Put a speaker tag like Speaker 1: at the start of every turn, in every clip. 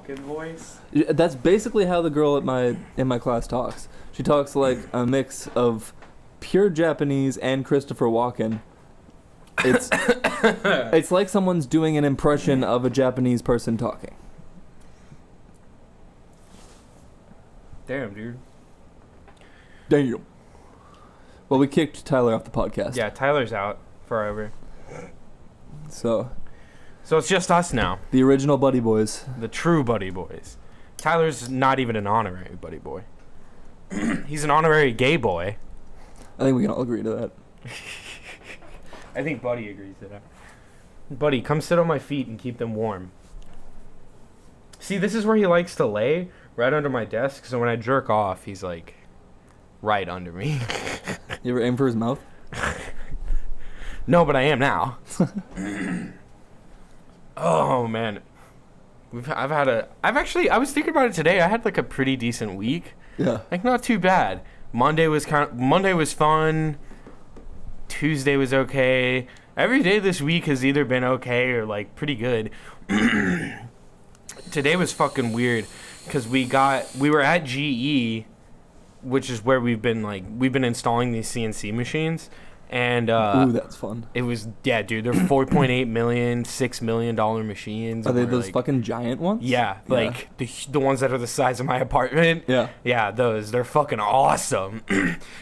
Speaker 1: Walken voice.
Speaker 2: That's basically how the girl in my class talks. She talks like a mix of pure Japanese and Christopher Walken. It's like someone's doing an impression of a Japanese person talking.
Speaker 1: Damn, dude.
Speaker 2: Damn. Well, we kicked Tyler off the podcast.
Speaker 1: Yeah, Tyler's out forever.
Speaker 2: So
Speaker 1: it's just us now.
Speaker 2: The original Buddy Boys.
Speaker 1: The true Buddy Boys. Tyler's not even an honorary Buddy Boy. He's an honorary gay boy.
Speaker 2: I think we can all agree to that.
Speaker 1: I think Buddy agrees to that. Buddy, come sit on my feet and keep them warm. See, this is where he likes to lay, right under my desk, so when I jerk off, he's like right under me.
Speaker 2: You ever aim for his mouth?
Speaker 1: No, but I am now. Oh man, I was thinking about it today. I had like a pretty decent week.
Speaker 2: Yeah.
Speaker 1: Like not too bad. Monday was fun. Tuesday was okay. Every day this week has either been okay or like pretty good. Today was fucking weird because we were at GE, which is where we've been installing these CNC machines. And
Speaker 2: ooh, that's fun.
Speaker 1: It was, yeah, dude, they're 4.8 million, $6 million machines.
Speaker 2: Are they those fucking giant ones?
Speaker 1: Yeah, like the ones that are the size of my apartment.
Speaker 2: Yeah.
Speaker 1: Yeah, those. They're fucking awesome.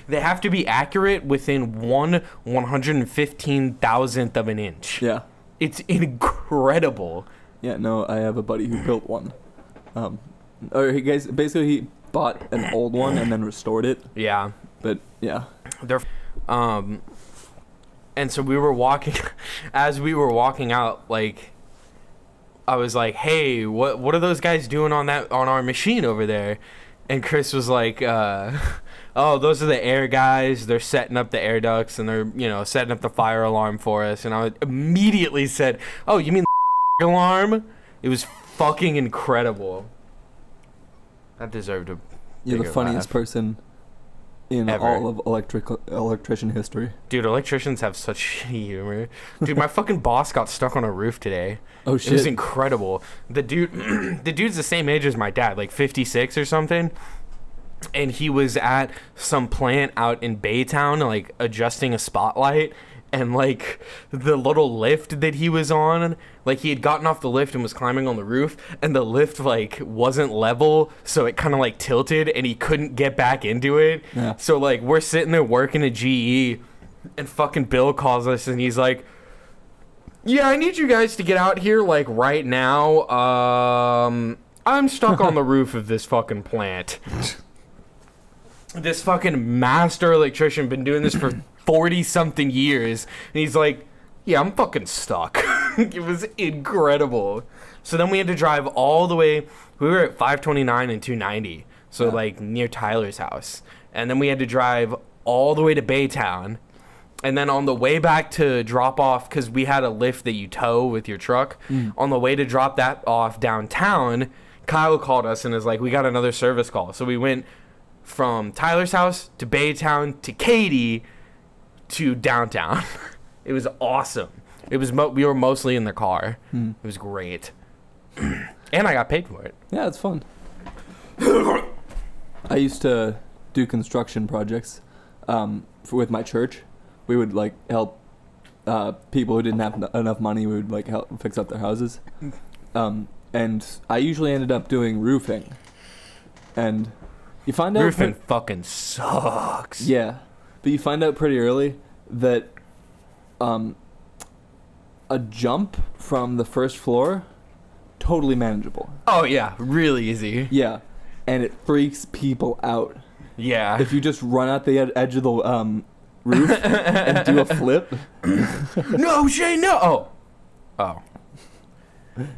Speaker 1: They have to be accurate within 1/115,000th of an inch.
Speaker 2: Yeah.
Speaker 1: It's incredible.
Speaker 2: Yeah, no, I have a buddy who built one. Or he bought an old one and then restored it.
Speaker 1: Yeah.
Speaker 2: But yeah.
Speaker 1: They're and so we were walking as we were walking out, like I was like, hey, what are those guys doing on our machine over there? And Chris was like, oh, those are the air guys. They're setting up the air ducts and they're, setting up the fire alarm for us. And I immediately said, oh, you mean the alarm? It was fucking incredible. That deserved a
Speaker 2: You're the funniest person in
Speaker 1: ever.
Speaker 2: all of electrician history.
Speaker 1: Dude, electricians have such shitty humor. Dude, my fucking boss got stuck on a roof today.
Speaker 2: Oh shit.
Speaker 1: It was incredible. The dude's the same age as my dad, like 56 or something. And he was at some plant out in Baytown, like adjusting a spotlight. And like the little lift that he was on, like he had gotten off the lift and was climbing on the roof, and the lift like wasn't level, so it kind of like tilted and he couldn't get back into it.
Speaker 2: Yeah.
Speaker 1: So like we're sitting there working at GE, and fucking Bill calls us and he's like, yeah, I need you guys to get out here like right now. I'm stuck on the roof of this fucking plant. This fucking master electrician, been doing this for 40-something years, and he's like, yeah, I'm fucking stuck. It was incredible. So then we had to drive all the way. We were at 529 and 290, so like near Tyler's house. And then we had to drive all the way to Baytown. And then on the way back to drop off, because we had a lift that you tow with your truck, on the way to drop that off downtown, Kyle called us and is like, we got another service call. So we went from Tyler's house to Baytown to Katy to downtown. It was awesome. It was we were mostly in the car. It was great. And I got paid for it.
Speaker 2: Yeah, it's fun. I used to do construction projects with my church. We would like help people who didn't have enough money. We would like help fix up their houses. And I usually ended up doing roofing. And you find out
Speaker 1: roofing fucking sucks.
Speaker 2: Yeah. But you find out pretty early that a jump from the first floor, totally manageable.
Speaker 1: Oh, yeah. Really easy.
Speaker 2: Yeah. And it freaks people out.
Speaker 1: Yeah.
Speaker 2: If you just run out the edge of the roof and do a flip.
Speaker 1: No, Shay, no. Oh.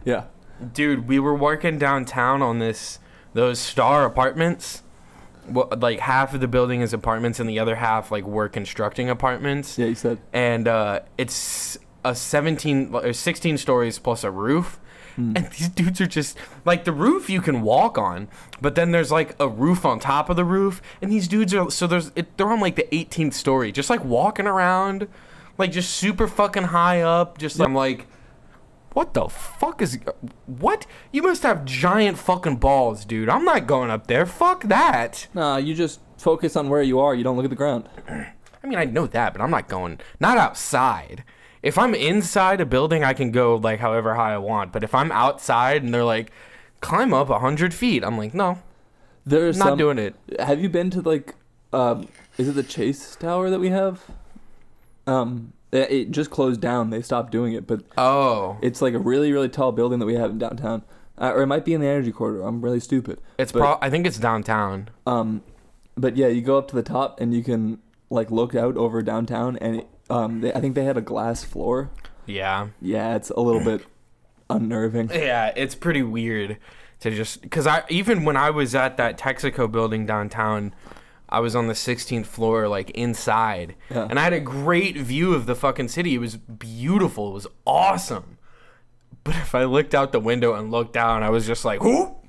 Speaker 2: Yeah.
Speaker 1: Dude, we were working downtown on those star apartments. Well, like half of the building is apartments and the other half like we're constructing apartments.
Speaker 2: Yeah, you said.
Speaker 1: And it's a 17 or 16 stories plus a roof. And these dudes are just like, the roof you can walk on, but then there's like a roof on top of the roof, and these dudes are they're on like the 18th story, just like walking around, like just super fucking high up. Just I'm like, What the fuck is... What? You must have giant fucking balls, dude. I'm not going up there. Fuck that.
Speaker 2: Nah, you just focus on where you are. You don't look at the ground.
Speaker 1: I mean, I know that, but I'm not going... Not outside. If I'm inside a building, I can go, like, however high I want. But if I'm outside and they're like, climb up 100 feet, I'm like, no.
Speaker 2: There's
Speaker 1: not doing it.
Speaker 2: Have you been to, like, is it the Chase Tower that we have? It just closed down. They stopped doing it, but it's like a really, really tall building that we have in downtown. Or it might be in the energy corridor. I'm really stupid.
Speaker 1: I think it's downtown.
Speaker 2: But yeah, you go up to the top and you can like look out over downtown, and I think they had a glass floor.
Speaker 1: Yeah.
Speaker 2: Yeah, it's a little bit unnerving.
Speaker 1: Yeah, it's pretty weird to just... Because even when I was at that Texaco building downtown, I was on the 16th floor, like, inside. Yeah. And I had a great view of the fucking city. It was beautiful. It was awesome. But if I looked out the window and looked down, I was just like, oh,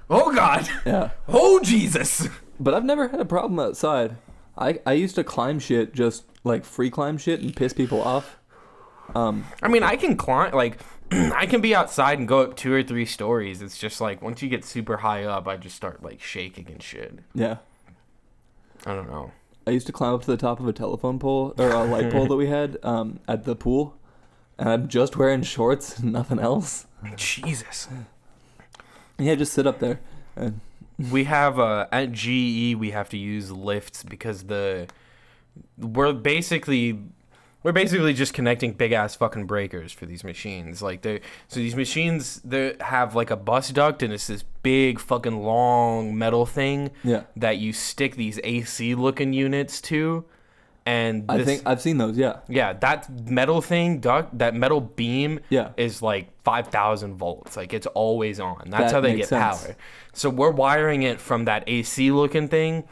Speaker 1: oh God. Yeah. Oh, Jesus.
Speaker 2: But I've never had a problem outside. I used to climb shit, just, like, free climb shit and piss people off.
Speaker 1: I mean, I can climb, like... I can be outside and go up 2 or 3 stories. It's just, like, once you get super high up, I just start, like, shaking and shit.
Speaker 2: Yeah.
Speaker 1: I don't know.
Speaker 2: I used to climb up to the top of a telephone pole, or a light pole that we had at the pool, and I'm just wearing shorts and nothing else.
Speaker 1: Jesus.
Speaker 2: Yeah, just sit up there.
Speaker 1: We have, at GE, we have to use lifts because we're basically just connecting big-ass fucking breakers for these machines. Like, so these machines, they have, like, a bus duct, and it's this big fucking long metal thing that you stick these AC-looking units to. And
Speaker 2: I think I've seen those, yeah.
Speaker 1: Yeah, that metal thing, that metal beam is, like, 5,000 volts. Like, it's always on. That's how they get power. So we're wiring it from that AC-looking thing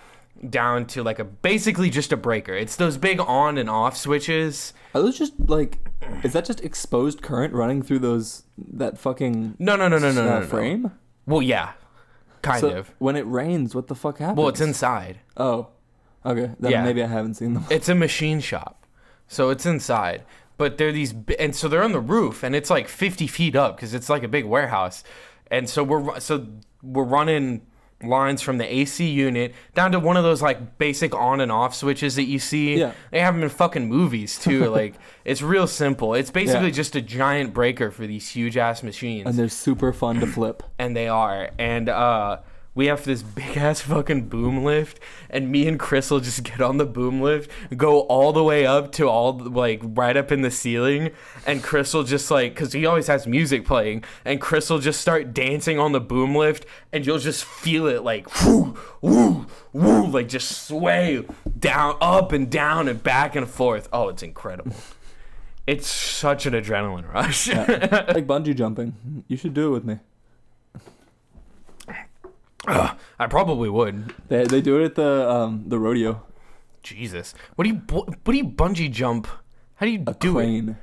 Speaker 1: down to like basically just a breaker. It's those big on and off switches.
Speaker 2: Are those just like, is that just exposed current running through that fucking
Speaker 1: no,
Speaker 2: frame?
Speaker 1: Well, yeah, kind of.
Speaker 2: When it rains, what the fuck happens?
Speaker 1: Well, it's inside.
Speaker 2: Oh, okay. Then maybe I haven't seen them.
Speaker 1: It's a machine shop, so it's inside. But they're and so they're on the roof, and it's like 50 feet up because it's like a big warehouse. And so we're running lines from the AC unit down to one of those like basic on and off switches that you see. Yeah. They have them in fucking movies too. Like, it's real simple. It's basically just a giant breaker for these huge ass machines.
Speaker 2: And they're super fun to flip.
Speaker 1: And they are. And we have this big ass fucking boom lift, and me and Chris will just get on the boom lift, go all the way up to like right up in the ceiling, and Chris will just like, because he always has music playing, and Chris will just start dancing on the boom lift, and you'll just feel it like whoo, woo, woo, like just sway down, up and down and back and forth. Oh, it's incredible. It's such an adrenaline rush.
Speaker 2: Yeah. Like bungee jumping. You should do it with me.
Speaker 1: I probably would.
Speaker 2: They do it at the rodeo.
Speaker 1: Jesus, what do you bungee jump? How do you do
Speaker 2: crane.
Speaker 1: It?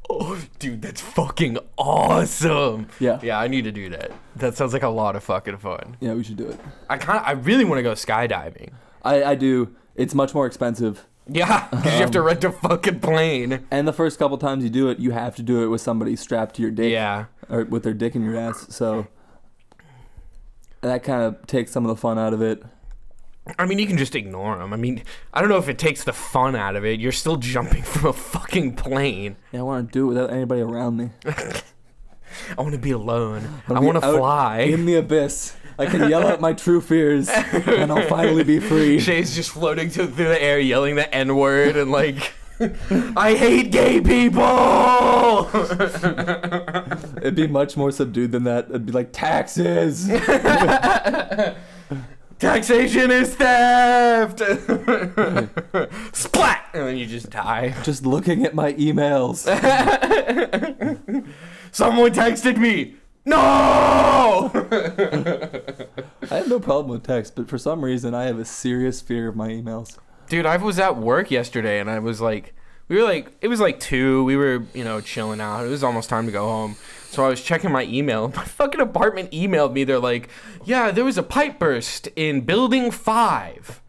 Speaker 1: Oh, dude, that's fucking awesome. Yeah, I need to do that. That sounds like a lot of fucking fun.
Speaker 2: Yeah, we should do it.
Speaker 1: I really want to go skydiving.
Speaker 2: I do. It's much more expensive.
Speaker 1: Yeah, because you have to rent a fucking plane.
Speaker 2: And the first couple times you do it, you have to do it with somebody strapped to your dick.
Speaker 1: Yeah,
Speaker 2: or with their dick in your ass. So that kind of takes some of the fun out of it.
Speaker 1: I mean, you can just ignore them. I mean, I don't know if it takes the fun out of it. You're still jumping from a fucking plane.
Speaker 2: Yeah, I want to do it without anybody around me.
Speaker 1: I want to be alone. I want to fly.
Speaker 2: In the abyss. I can yell out my true fears, and I'll finally be free.
Speaker 1: Shay's just floating through the air, yelling the N-word, and like, I hate gay people!
Speaker 2: It'd be much more subdued than that. It'd be like, taxes!
Speaker 1: Taxation is theft! Splat! And then you just die.
Speaker 2: Just looking at my emails.
Speaker 1: Someone texted me! No!
Speaker 2: I have no problem with text, but for some reason I have a serious fear of my emails.
Speaker 1: Dude, I was at work yesterday, and I was like, it was like 2, we were, chilling out. It was almost time to go home. So I was checking my email. My fucking apartment emailed me. They're like, yeah, there was a pipe burst in building 5.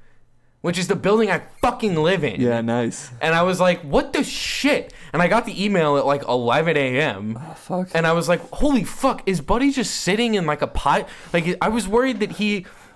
Speaker 1: which is the building I fucking live in.
Speaker 2: Yeah, nice.
Speaker 1: And I was like, what the shit? And I got the email at like 11 a.m.
Speaker 2: Oh, fuck.
Speaker 1: And I was like, holy fuck, is Buddy just sitting in like a pipe? Like, I was worried that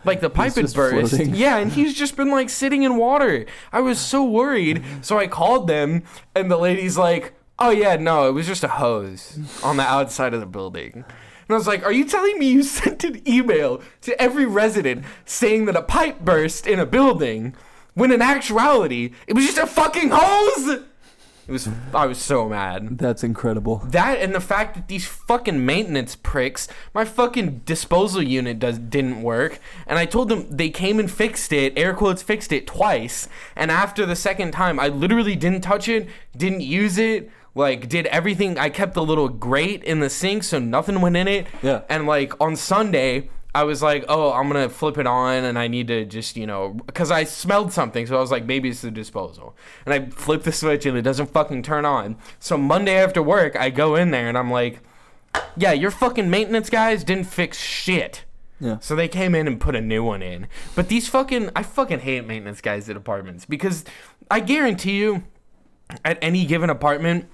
Speaker 1: like the pipe had burst.
Speaker 2: Floating.
Speaker 1: Yeah, and he's just been like sitting in water. I was so worried. So I called them, and the lady's like, oh yeah, no, it was just a hose on the outside of the building. And I was like, are you telling me you sent an email to every resident saying that a pipe burst in a building when in actuality, it was just a fucking hose? I was so mad.
Speaker 2: That's incredible.
Speaker 1: That and the fact that these fucking maintenance pricks, my fucking disposal unit didn't work, and I told them they came and fixed it, air quotes fixed it twice, and after the second time, I literally didn't touch it, didn't use it, like did everything. I kept the little grate in the sink so nothing went in it.
Speaker 2: Yeah.
Speaker 1: And like on Sunday, I was like, oh, I'm going to flip it on and I need to just, because I smelled something. So I was like, maybe it's the disposal. And I flip the switch and it doesn't fucking turn on. So Monday after work, I go in there and I'm like, yeah, your fucking maintenance guys didn't fix shit.
Speaker 2: Yeah.
Speaker 1: So they came in and put a new one in. But I fucking hate maintenance guys at apartments because I guarantee you at any given apartment,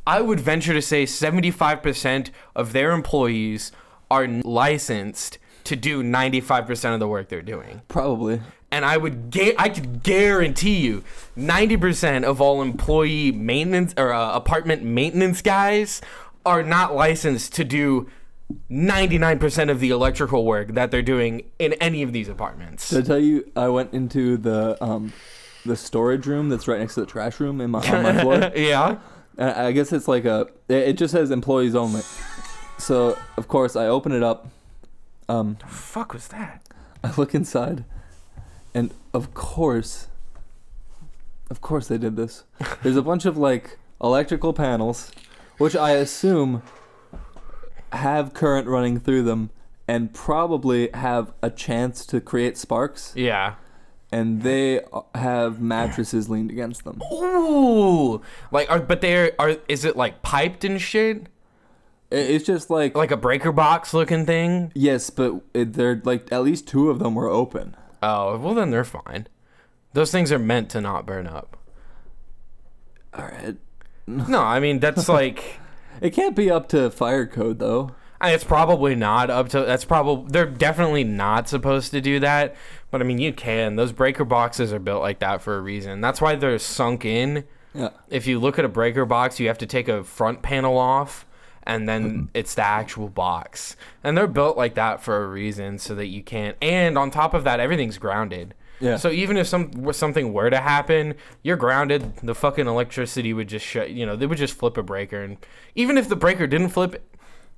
Speaker 1: I would venture to say 75% of their employees are licensed to do 95% of the work they're doing.
Speaker 2: Probably.
Speaker 1: And I could guarantee you 90% of all employee maintenance or apartment maintenance guys are not licensed to do 99% of the electrical work that they're doing in any of these apartments.
Speaker 2: Did I tell you I went into the storage room that's right next to the trash room on my floor?
Speaker 1: Yeah.
Speaker 2: I guess it's like it just says employees only. So, of course, I open it up.
Speaker 1: The fuck was that?
Speaker 2: I look inside, and of course they did this. There's a bunch of, like, electrical panels, which I assume have current running through them and probably have a chance to create sparks.
Speaker 1: Yeah.
Speaker 2: And they have mattresses leaned against them.
Speaker 1: Ooh! Is it, like, piped and shit?
Speaker 2: It's just like
Speaker 1: a breaker box looking thing?
Speaker 2: Yes, but they're like at least two of them were open.
Speaker 1: Oh, well then they're fine. Those things are meant to not burn up.
Speaker 2: All right.
Speaker 1: No, I mean that's like
Speaker 2: it can't be up to fire code though.
Speaker 1: It's probably not up to they're definitely not supposed to do that, but I mean you can. Those breaker boxes are built like that for a reason. That's why they're sunk in. Yeah. If you look at a breaker box, you have to take a front panel off. And then it's the actual box. And they're built like that for a reason so that you can't. And on top of that, everything's grounded. Yeah. So even if something were to happen, you're grounded. The fucking electricity would just shut. They would just flip a breaker. And even if the breaker didn't flip,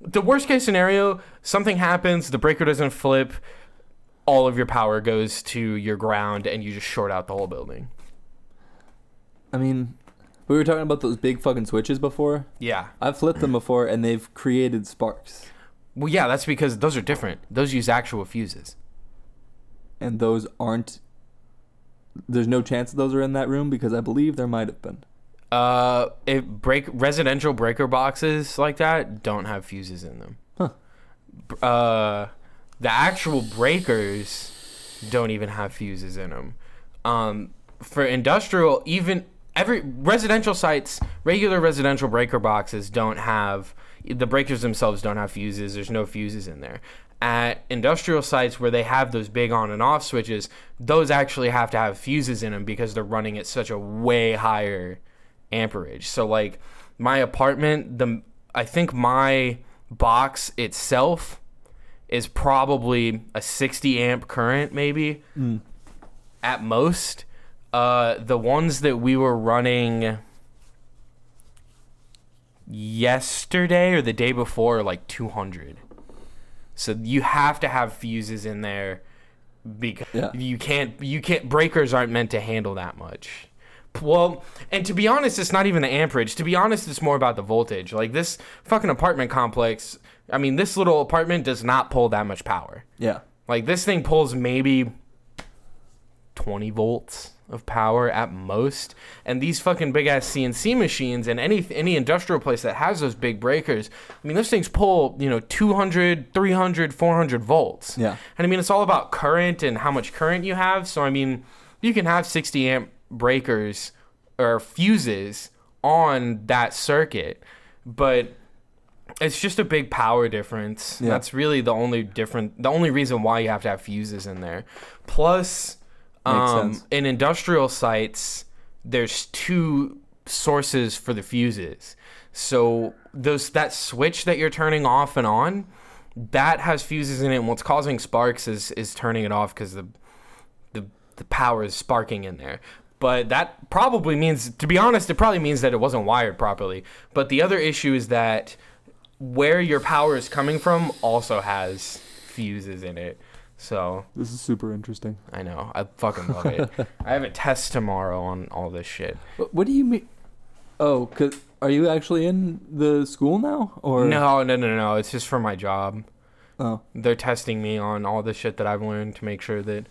Speaker 1: the worst case scenario, something happens, the breaker doesn't flip, all of your power goes to your ground, and you just short out the whole building.
Speaker 2: I mean, we were talking about those big fucking switches before.
Speaker 1: Yeah.
Speaker 2: I've flipped them before, and they've created sparks.
Speaker 1: Well, yeah, that's because those are different. Those use actual fuses.
Speaker 2: And those aren't... There's no chance that those are in that room, because I believe there might have been.
Speaker 1: Residential breaker boxes like that don't have fuses in them.
Speaker 2: Huh.
Speaker 1: The actual breakers don't even have fuses in them. For industrial, even... Every residential sites, regular residential breaker boxes don't have, the breakers themselves don't have fuses. There's no fuses in there. At industrial sites where they have those big on and off switches, those actually have to have fuses in them because they're running at such a way higher amperage. So like my apartment, I think my box itself is probably a 60 amp current maybe at most. The ones that we were running yesterday or the day before are like 200. So you have to have fuses in there because you can't breakers aren't meant to handle that much. Well, and to be honest, it's not even the amperage. To be honest, it's more about the voltage. Like this fucking apartment complex, I mean, this little apartment does not pull that much power. Yeah. Like this thing pulls maybe 20 volts of power at most, and these fucking big ass CNC machines and any industrial place that has those big breakers, I mean those things pull 200 300 400 volts. Yeah. And I mean it's all about current and how much current you have. So I mean You can have 60 amp breakers or fuses on that circuit, but it's just a big power difference. Yeah. That's really the only reason why you have to have fuses in there. Plus, in industrial sites, there's 2 sources for the fuses. So that switch that you're turning off and on, that has fuses in it, and what's causing sparks is turning it off because the power is sparking in there. But that probably means, to be honest, it probably means that it wasn't wired properly. But the other issue is that where your power is coming from also has fuses in it. So
Speaker 2: this is super interesting.
Speaker 1: I know. I fucking love it. I have a test tomorrow on all this shit.
Speaker 2: What do you mean? Oh, are you actually in the school now? Or
Speaker 1: No. It's just for my job.
Speaker 2: Oh.
Speaker 1: They're testing me on all the shit that I've learned to make sure that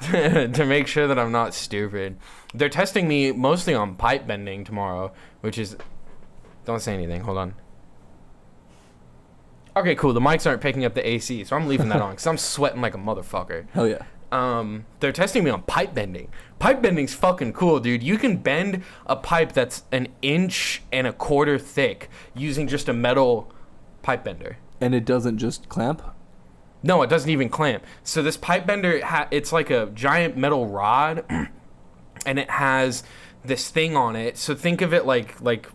Speaker 1: to make sure that I'm not stupid. They're testing me mostly on pipe bending tomorrow, which is... Don't say anything. Hold on. Okay, cool. The mics aren't picking up the AC, so I'm leaving that on because I'm sweating like a motherfucker.
Speaker 2: Hell yeah.
Speaker 1: They're testing me on pipe bending. Pipe bending's fucking cool, dude. You can bend a pipe that's 1.25 inches thick using just a metal pipe bender.
Speaker 2: And it doesn't just clamp?
Speaker 1: No, it doesn't even clamp. So this pipe bender, it's like a giant metal rod, and it has this thing on it. So think of it like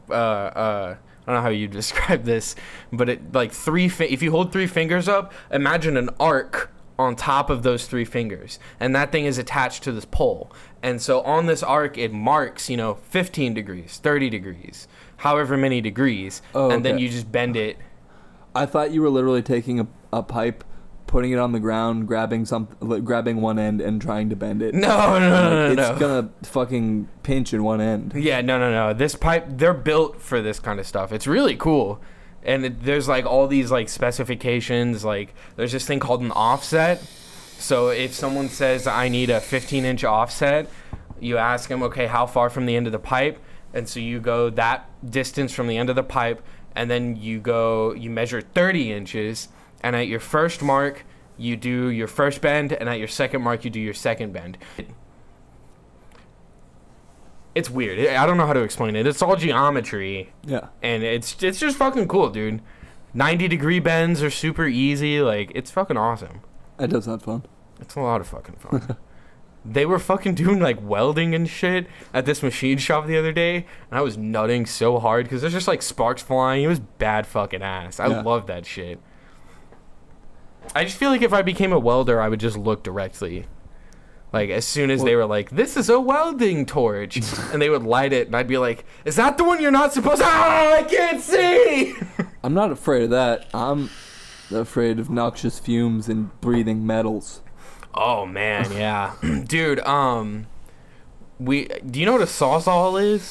Speaker 1: I don't know how you describe this, but it like if you hold 3 fingers up, imagine an arc on top of those 3 fingers, and that thing is attached to this pole. And so on this arc, it marks 15 degrees, 30 degrees, however many degrees, and then you just bend it.
Speaker 2: I thought you were literally taking a pipe, putting it on the ground, grabbing one end and trying to bend it.
Speaker 1: No.
Speaker 2: It's gonna fucking pinch in one end.
Speaker 1: Yeah, no. This pipe, they're built for this kind of stuff. It's really cool. And there's like all these like specifications. Like there's this thing called an offset. So if someone says I need a 15-inch offset, you ask them, okay, how far from the end of the pipe? And so you go that distance from the end of the pipe, and then you measure 30 inches. And at your first mark, you do your first bend, and at your second mark, you do your second bend. It's weird. I don't know how to explain it. It's all geometry.
Speaker 2: Yeah.
Speaker 1: And it's just fucking cool, dude. 90-degree bends are super easy. Like, it's fucking awesome.
Speaker 2: It does sound fun.
Speaker 1: It's a lot of fucking fun. They were fucking doing, like, welding and shit at this machine shop the other day, and I was nutting so hard because there's just, like, sparks flying. It was bad fucking ass. I love that shit. I just feel like if I became a welder, I would just look directly. Like, as soon as they were like, this is a welding torch, and they would light it, and I'd be like, is that the one you're not supposed to... Ah, I can't see!
Speaker 2: I'm not afraid of that. I'm afraid of noxious fumes and breathing metals.
Speaker 1: Oh, man, yeah. Dude, do you know what a sawzall is?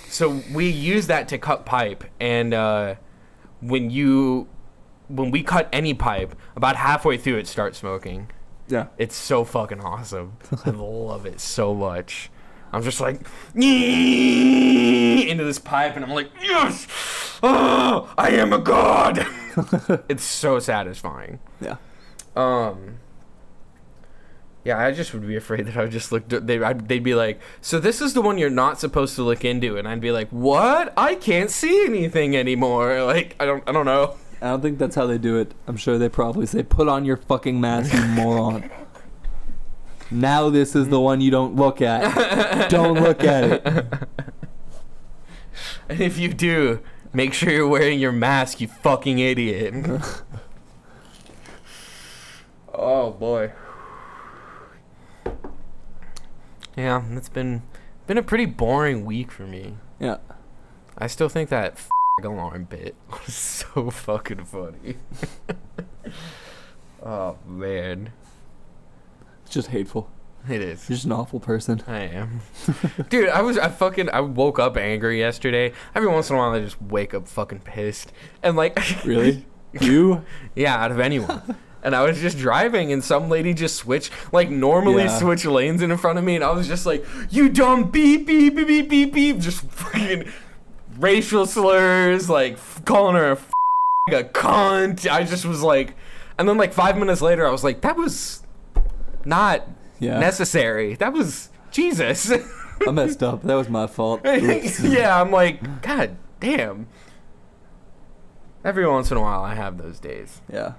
Speaker 1: So we use that to cut pipe, and when we cut any pipe, about halfway through it starts smoking.
Speaker 2: Yeah.
Speaker 1: It's so fucking awesome. I love it so much. I'm just like, into this pipe, and I'm like, yes! Oh, I am a god! It's so satisfying.
Speaker 2: Yeah.
Speaker 1: Yeah, I just would be afraid that I would just look... They'd be like, so this is the one you're not supposed to look into. And I'd be like, what? I can't see anything anymore. Like, I don't know.
Speaker 2: I don't think that's how they do it. I'm sure they probably say, put on your fucking mask, you moron. Now this is the one you don't look at. Don't look at it.
Speaker 1: And if you do, make sure you're wearing your mask, you fucking idiot. Oh, boy. Yeah, it's been a pretty boring week for me.
Speaker 2: Yeah.
Speaker 1: I still think that alarm bit was so fucking funny. Oh, man.
Speaker 2: It's just hateful.
Speaker 1: It is.
Speaker 2: You're just an awful person.
Speaker 1: I am. Dude, I woke up angry yesterday. Every once in a while I just wake up fucking pissed. And like...
Speaker 2: Really? You?
Speaker 1: Yeah, out of anyone. And I was just driving, and some lady just switched, like, normally switch lanes in front of me, and I was just like, you dumb beep, beep, beep, beep, beep, beep, just fucking racial slurs, like, calling her a cunt. I just was like, and then, like, 5 minutes later, I was like, that was not
Speaker 2: Yeah.
Speaker 1: necessary. That was Jesus.
Speaker 2: I messed up. That was my fault. Oops.
Speaker 1: Yeah, I'm like, God damn. Every once in a while, I have those days.
Speaker 2: Yeah.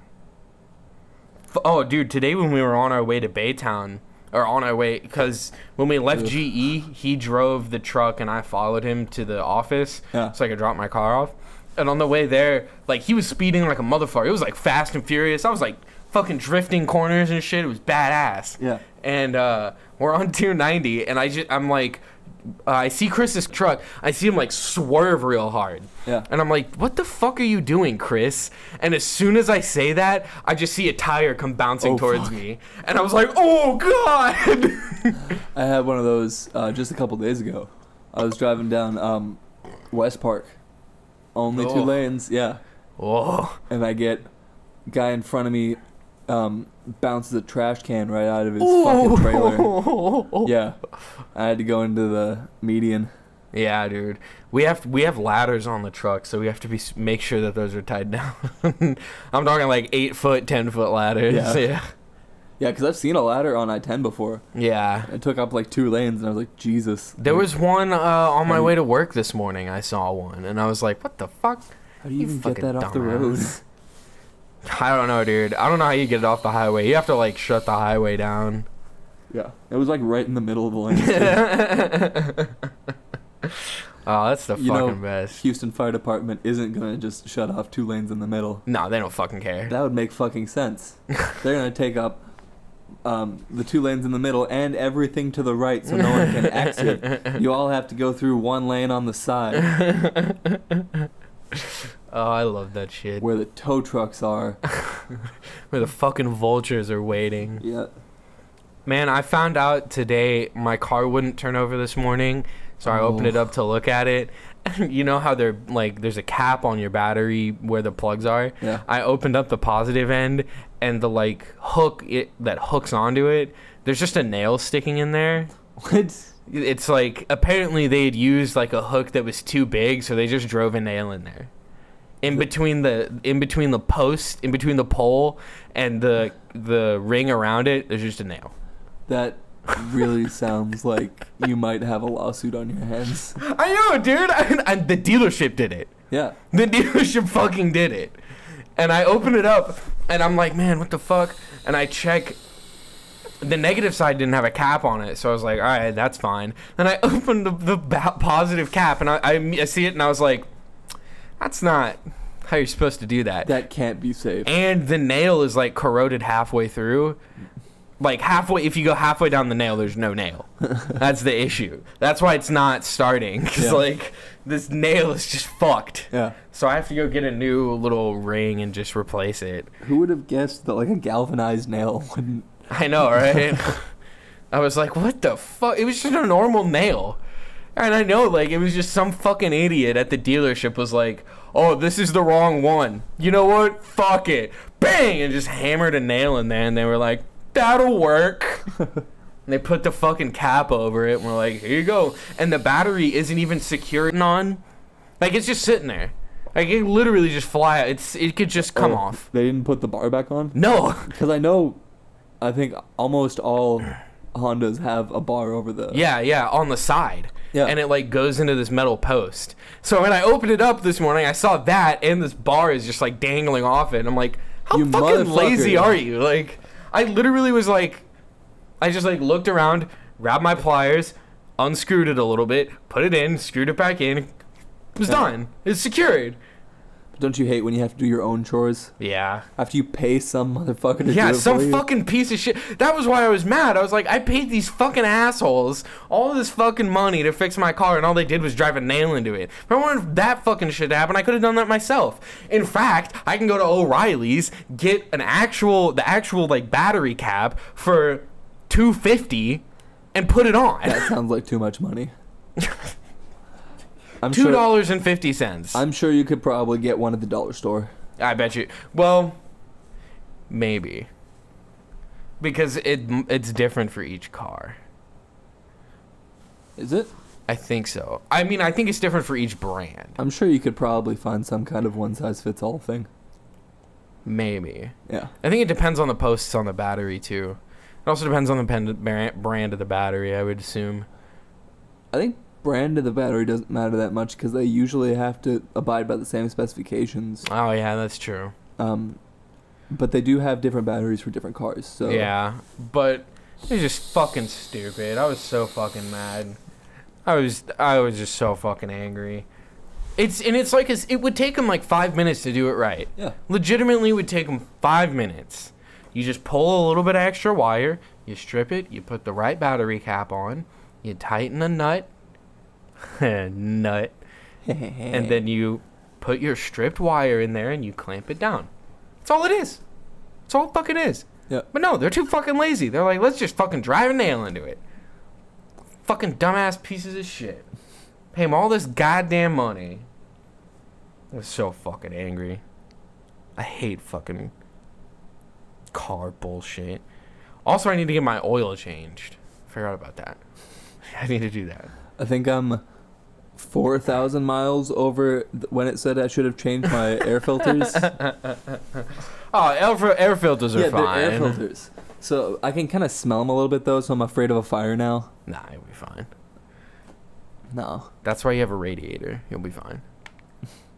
Speaker 1: Oh, dude, today when we were on our way to Baytown, or on our way, because when we left GE, he drove the truck and I followed him to the office so I could drop my car off. And on the way there, like, he was speeding like a motherfucker. It was like Fast and Furious. I was like fucking drifting corners and shit. It was badass.
Speaker 2: Yeah.
Speaker 1: And we're on 290, and I'm like, I see Chris's truck. I see him like swerve real hard.
Speaker 2: Yeah.
Speaker 1: And I'm like, what the fuck are you doing, Chris? And as soon as I say that, I just see a tire come bouncing towards me. And I was like, oh, God.
Speaker 2: I had one of those just a couple days ago. I was driving down West Park. Only 2 lanes, yeah.
Speaker 1: Oh.
Speaker 2: And I get guy in front of me bounces a trash can right out of his fucking trailer. Yeah. I had to go into the median.
Speaker 1: Yeah, dude. We have ladders on the truck, so we have to make sure that those are tied down. I'm talking like 8-foot, 10-foot ladders. Yeah.
Speaker 2: Yeah, because I've seen a ladder on I-10 before.
Speaker 1: Yeah.
Speaker 2: It took up like 2 lanes, and I was like, Jesus.
Speaker 1: There was one on my way to work this morning. I saw one, and I was like, what the fuck?
Speaker 2: How do you even get that off the road?
Speaker 1: I don't know, dude. I don't know how you get it off the highway. You have to, like, shut the highway down.
Speaker 2: Yeah. It was, like, right in the middle of the lane.
Speaker 1: Oh, that's the fucking best.
Speaker 2: Houston Fire Department isn't going to just shut off 2 lanes in the middle.
Speaker 1: No, they don't fucking care.
Speaker 2: That would make fucking sense. They're going to take up the 2 lanes in the middle and everything to the right so no one can exit. You all have to go through 1 lane on the side.
Speaker 1: Oh, I love that shit.
Speaker 2: Where the tow trucks are.
Speaker 1: Where the fucking vultures are waiting.
Speaker 2: Yeah.
Speaker 1: Man, I found out today my car wouldn't turn over this morning, so I opened it up to look at it. You know how there's a cap on your battery where the plugs are?
Speaker 2: Yeah.
Speaker 1: I opened up the positive end, and the like hook that hooks onto it, there's just a nail sticking in there.
Speaker 2: What?
Speaker 1: It's like, apparently they had used like a hook that was too big, so they just drove a nail in there. In between the post, in between the pole and the ring around it, there's just a nail.
Speaker 2: That really sounds like you might have a lawsuit on your hands.
Speaker 1: I know, dude. The dealership did it.
Speaker 2: Yeah.
Speaker 1: The dealership fucking did it. And I open it up, and I'm like, man, what the fuck? And I check. The negative side didn't have a cap on it, so I was like, all right, that's fine. Then I opened the positive cap, and I see it, and I was like, that's not how you're supposed to do that.
Speaker 2: That can't be safe. And
Speaker 1: the nail is like corroded halfway through. Like halfway, if you go halfway down the nail, there's no nail. That's the issue. That's why it's not starting. Because like this nail is just fucked.
Speaker 2: Yeah.
Speaker 1: So I have to go get a new little ring and just replace it.
Speaker 2: Who would have guessed that like a galvanized nail wouldn't?
Speaker 1: I know, right? I was like, what the fuck? It was just a normal nail. And I know, like, it was just some fucking idiot at the dealership was like, oh, this is the wrong one. You know what? Fuck it. Bang! And just hammered a nail in there, and they were like, that'll work. And they put the fucking cap over it, and we're like, here you go. And the battery isn't even secured on. Like, it's just sitting there. Like, it literally just fly out. It could just come off.
Speaker 2: They didn't put the bar back on?
Speaker 1: No.
Speaker 2: Because I think almost all Hondas have a bar over the...
Speaker 1: Yeah, on the side.
Speaker 2: Yeah.
Speaker 1: And it like goes into this metal post. So when I opened it up this morning, I saw that, and this bar is just like dangling off it. And I'm like, how
Speaker 2: You
Speaker 1: fucking lazy
Speaker 2: motherfucker.
Speaker 1: are you? Like, I literally was like, I just like looked around, grabbed my pliers, unscrewed it a little bit, put it in, screwed it back in. It was done. It's secured.
Speaker 2: Don't you hate when you have to do your own chores?
Speaker 1: Yeah.
Speaker 2: After you pay some motherfucker to do it
Speaker 1: Yeah,
Speaker 2: for
Speaker 1: some
Speaker 2: you?
Speaker 1: fucking piece of shit. That was why I was mad. I was like, I paid these fucking assholes all this fucking money to fix my car, and all they did was drive a nail into it. If I wanted that fucking shit to happen, I could have done that myself. In fact, I can go to O'Reilly's, get the actual like battery cap for $250 and put it on.
Speaker 2: That sounds like too much money.
Speaker 1: $2.50.
Speaker 2: I'm sure you could probably get one at the dollar store.
Speaker 1: I bet you. Well, maybe. Because it's different for each car.
Speaker 2: Is it?
Speaker 1: I think so. I mean, I think it's different for each brand.
Speaker 2: I'm sure you could probably find some kind of one-size-fits-all thing.
Speaker 1: Maybe.
Speaker 2: Yeah.
Speaker 1: I think it depends on the posts on the battery, too. It also depends on the brand of the battery, I would assume.
Speaker 2: I think brand of the battery doesn't matter that much because they usually have to abide by the same specifications.
Speaker 1: Oh, yeah, that's true.
Speaker 2: But they do have different batteries for different cars. So
Speaker 1: yeah, but it's just fucking stupid. I was so fucking mad. I was just so fucking angry. It's like it would take them like 5 minutes to do it right.
Speaker 2: Yeah.
Speaker 1: Legitimately would take them 5 minutes. You just pull a little bit of extra wire, you strip it, you put the right battery cap on, you tighten a nut, and then you put your stripped wire in there and you clamp it down. That's all it is. That's all it fucking is.
Speaker 2: Yeah.
Speaker 1: But no, they're too fucking lazy. They're like, let's just fucking drive a nail into it. Fucking dumbass pieces of shit. Pay them all this goddamn money. I was so fucking angry. I hate fucking car bullshit. Also, I need to get my oil changed. Forgot about that. I need to do that.
Speaker 2: I think I'm 4,000 miles over when it said I should have changed my air filters.
Speaker 1: Oh, air filters are fine.
Speaker 2: Yeah, they're air filters. So I can kind of smell them a little bit though, so I'm afraid of a fire now.
Speaker 1: Nah, you'll be fine.
Speaker 2: No.
Speaker 1: That's why you have a radiator. You'll be fine.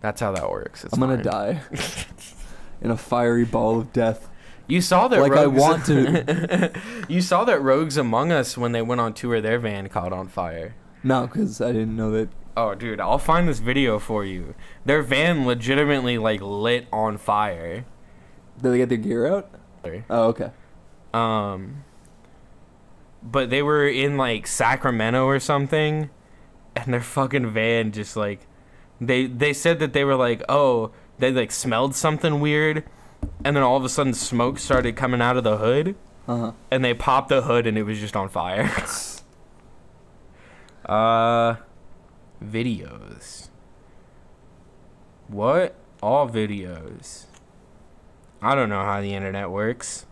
Speaker 1: That's how that works. It's
Speaker 2: I'm gonna
Speaker 1: fine.
Speaker 2: die in a fiery ball of death.
Speaker 1: You saw that
Speaker 2: Like
Speaker 1: Rogues,
Speaker 2: I want to.
Speaker 1: You saw that Rogues Among Us, when they went on tour, their van caught on fire.
Speaker 2: No, because I didn't know that.
Speaker 1: Oh, dude, I'll find this video for you. Their van legitimately, like, lit on fire.
Speaker 2: Did they get their gear out? Oh, okay.
Speaker 1: But they were in, like, Sacramento or something, and their fucking van just, like, they said that they were like, oh, they, like, smelled something weird, and then all of a sudden smoke started coming out of the hood, and they popped the hood, and it was just on fire. Videos. What? All videos. I don't know how the internet works.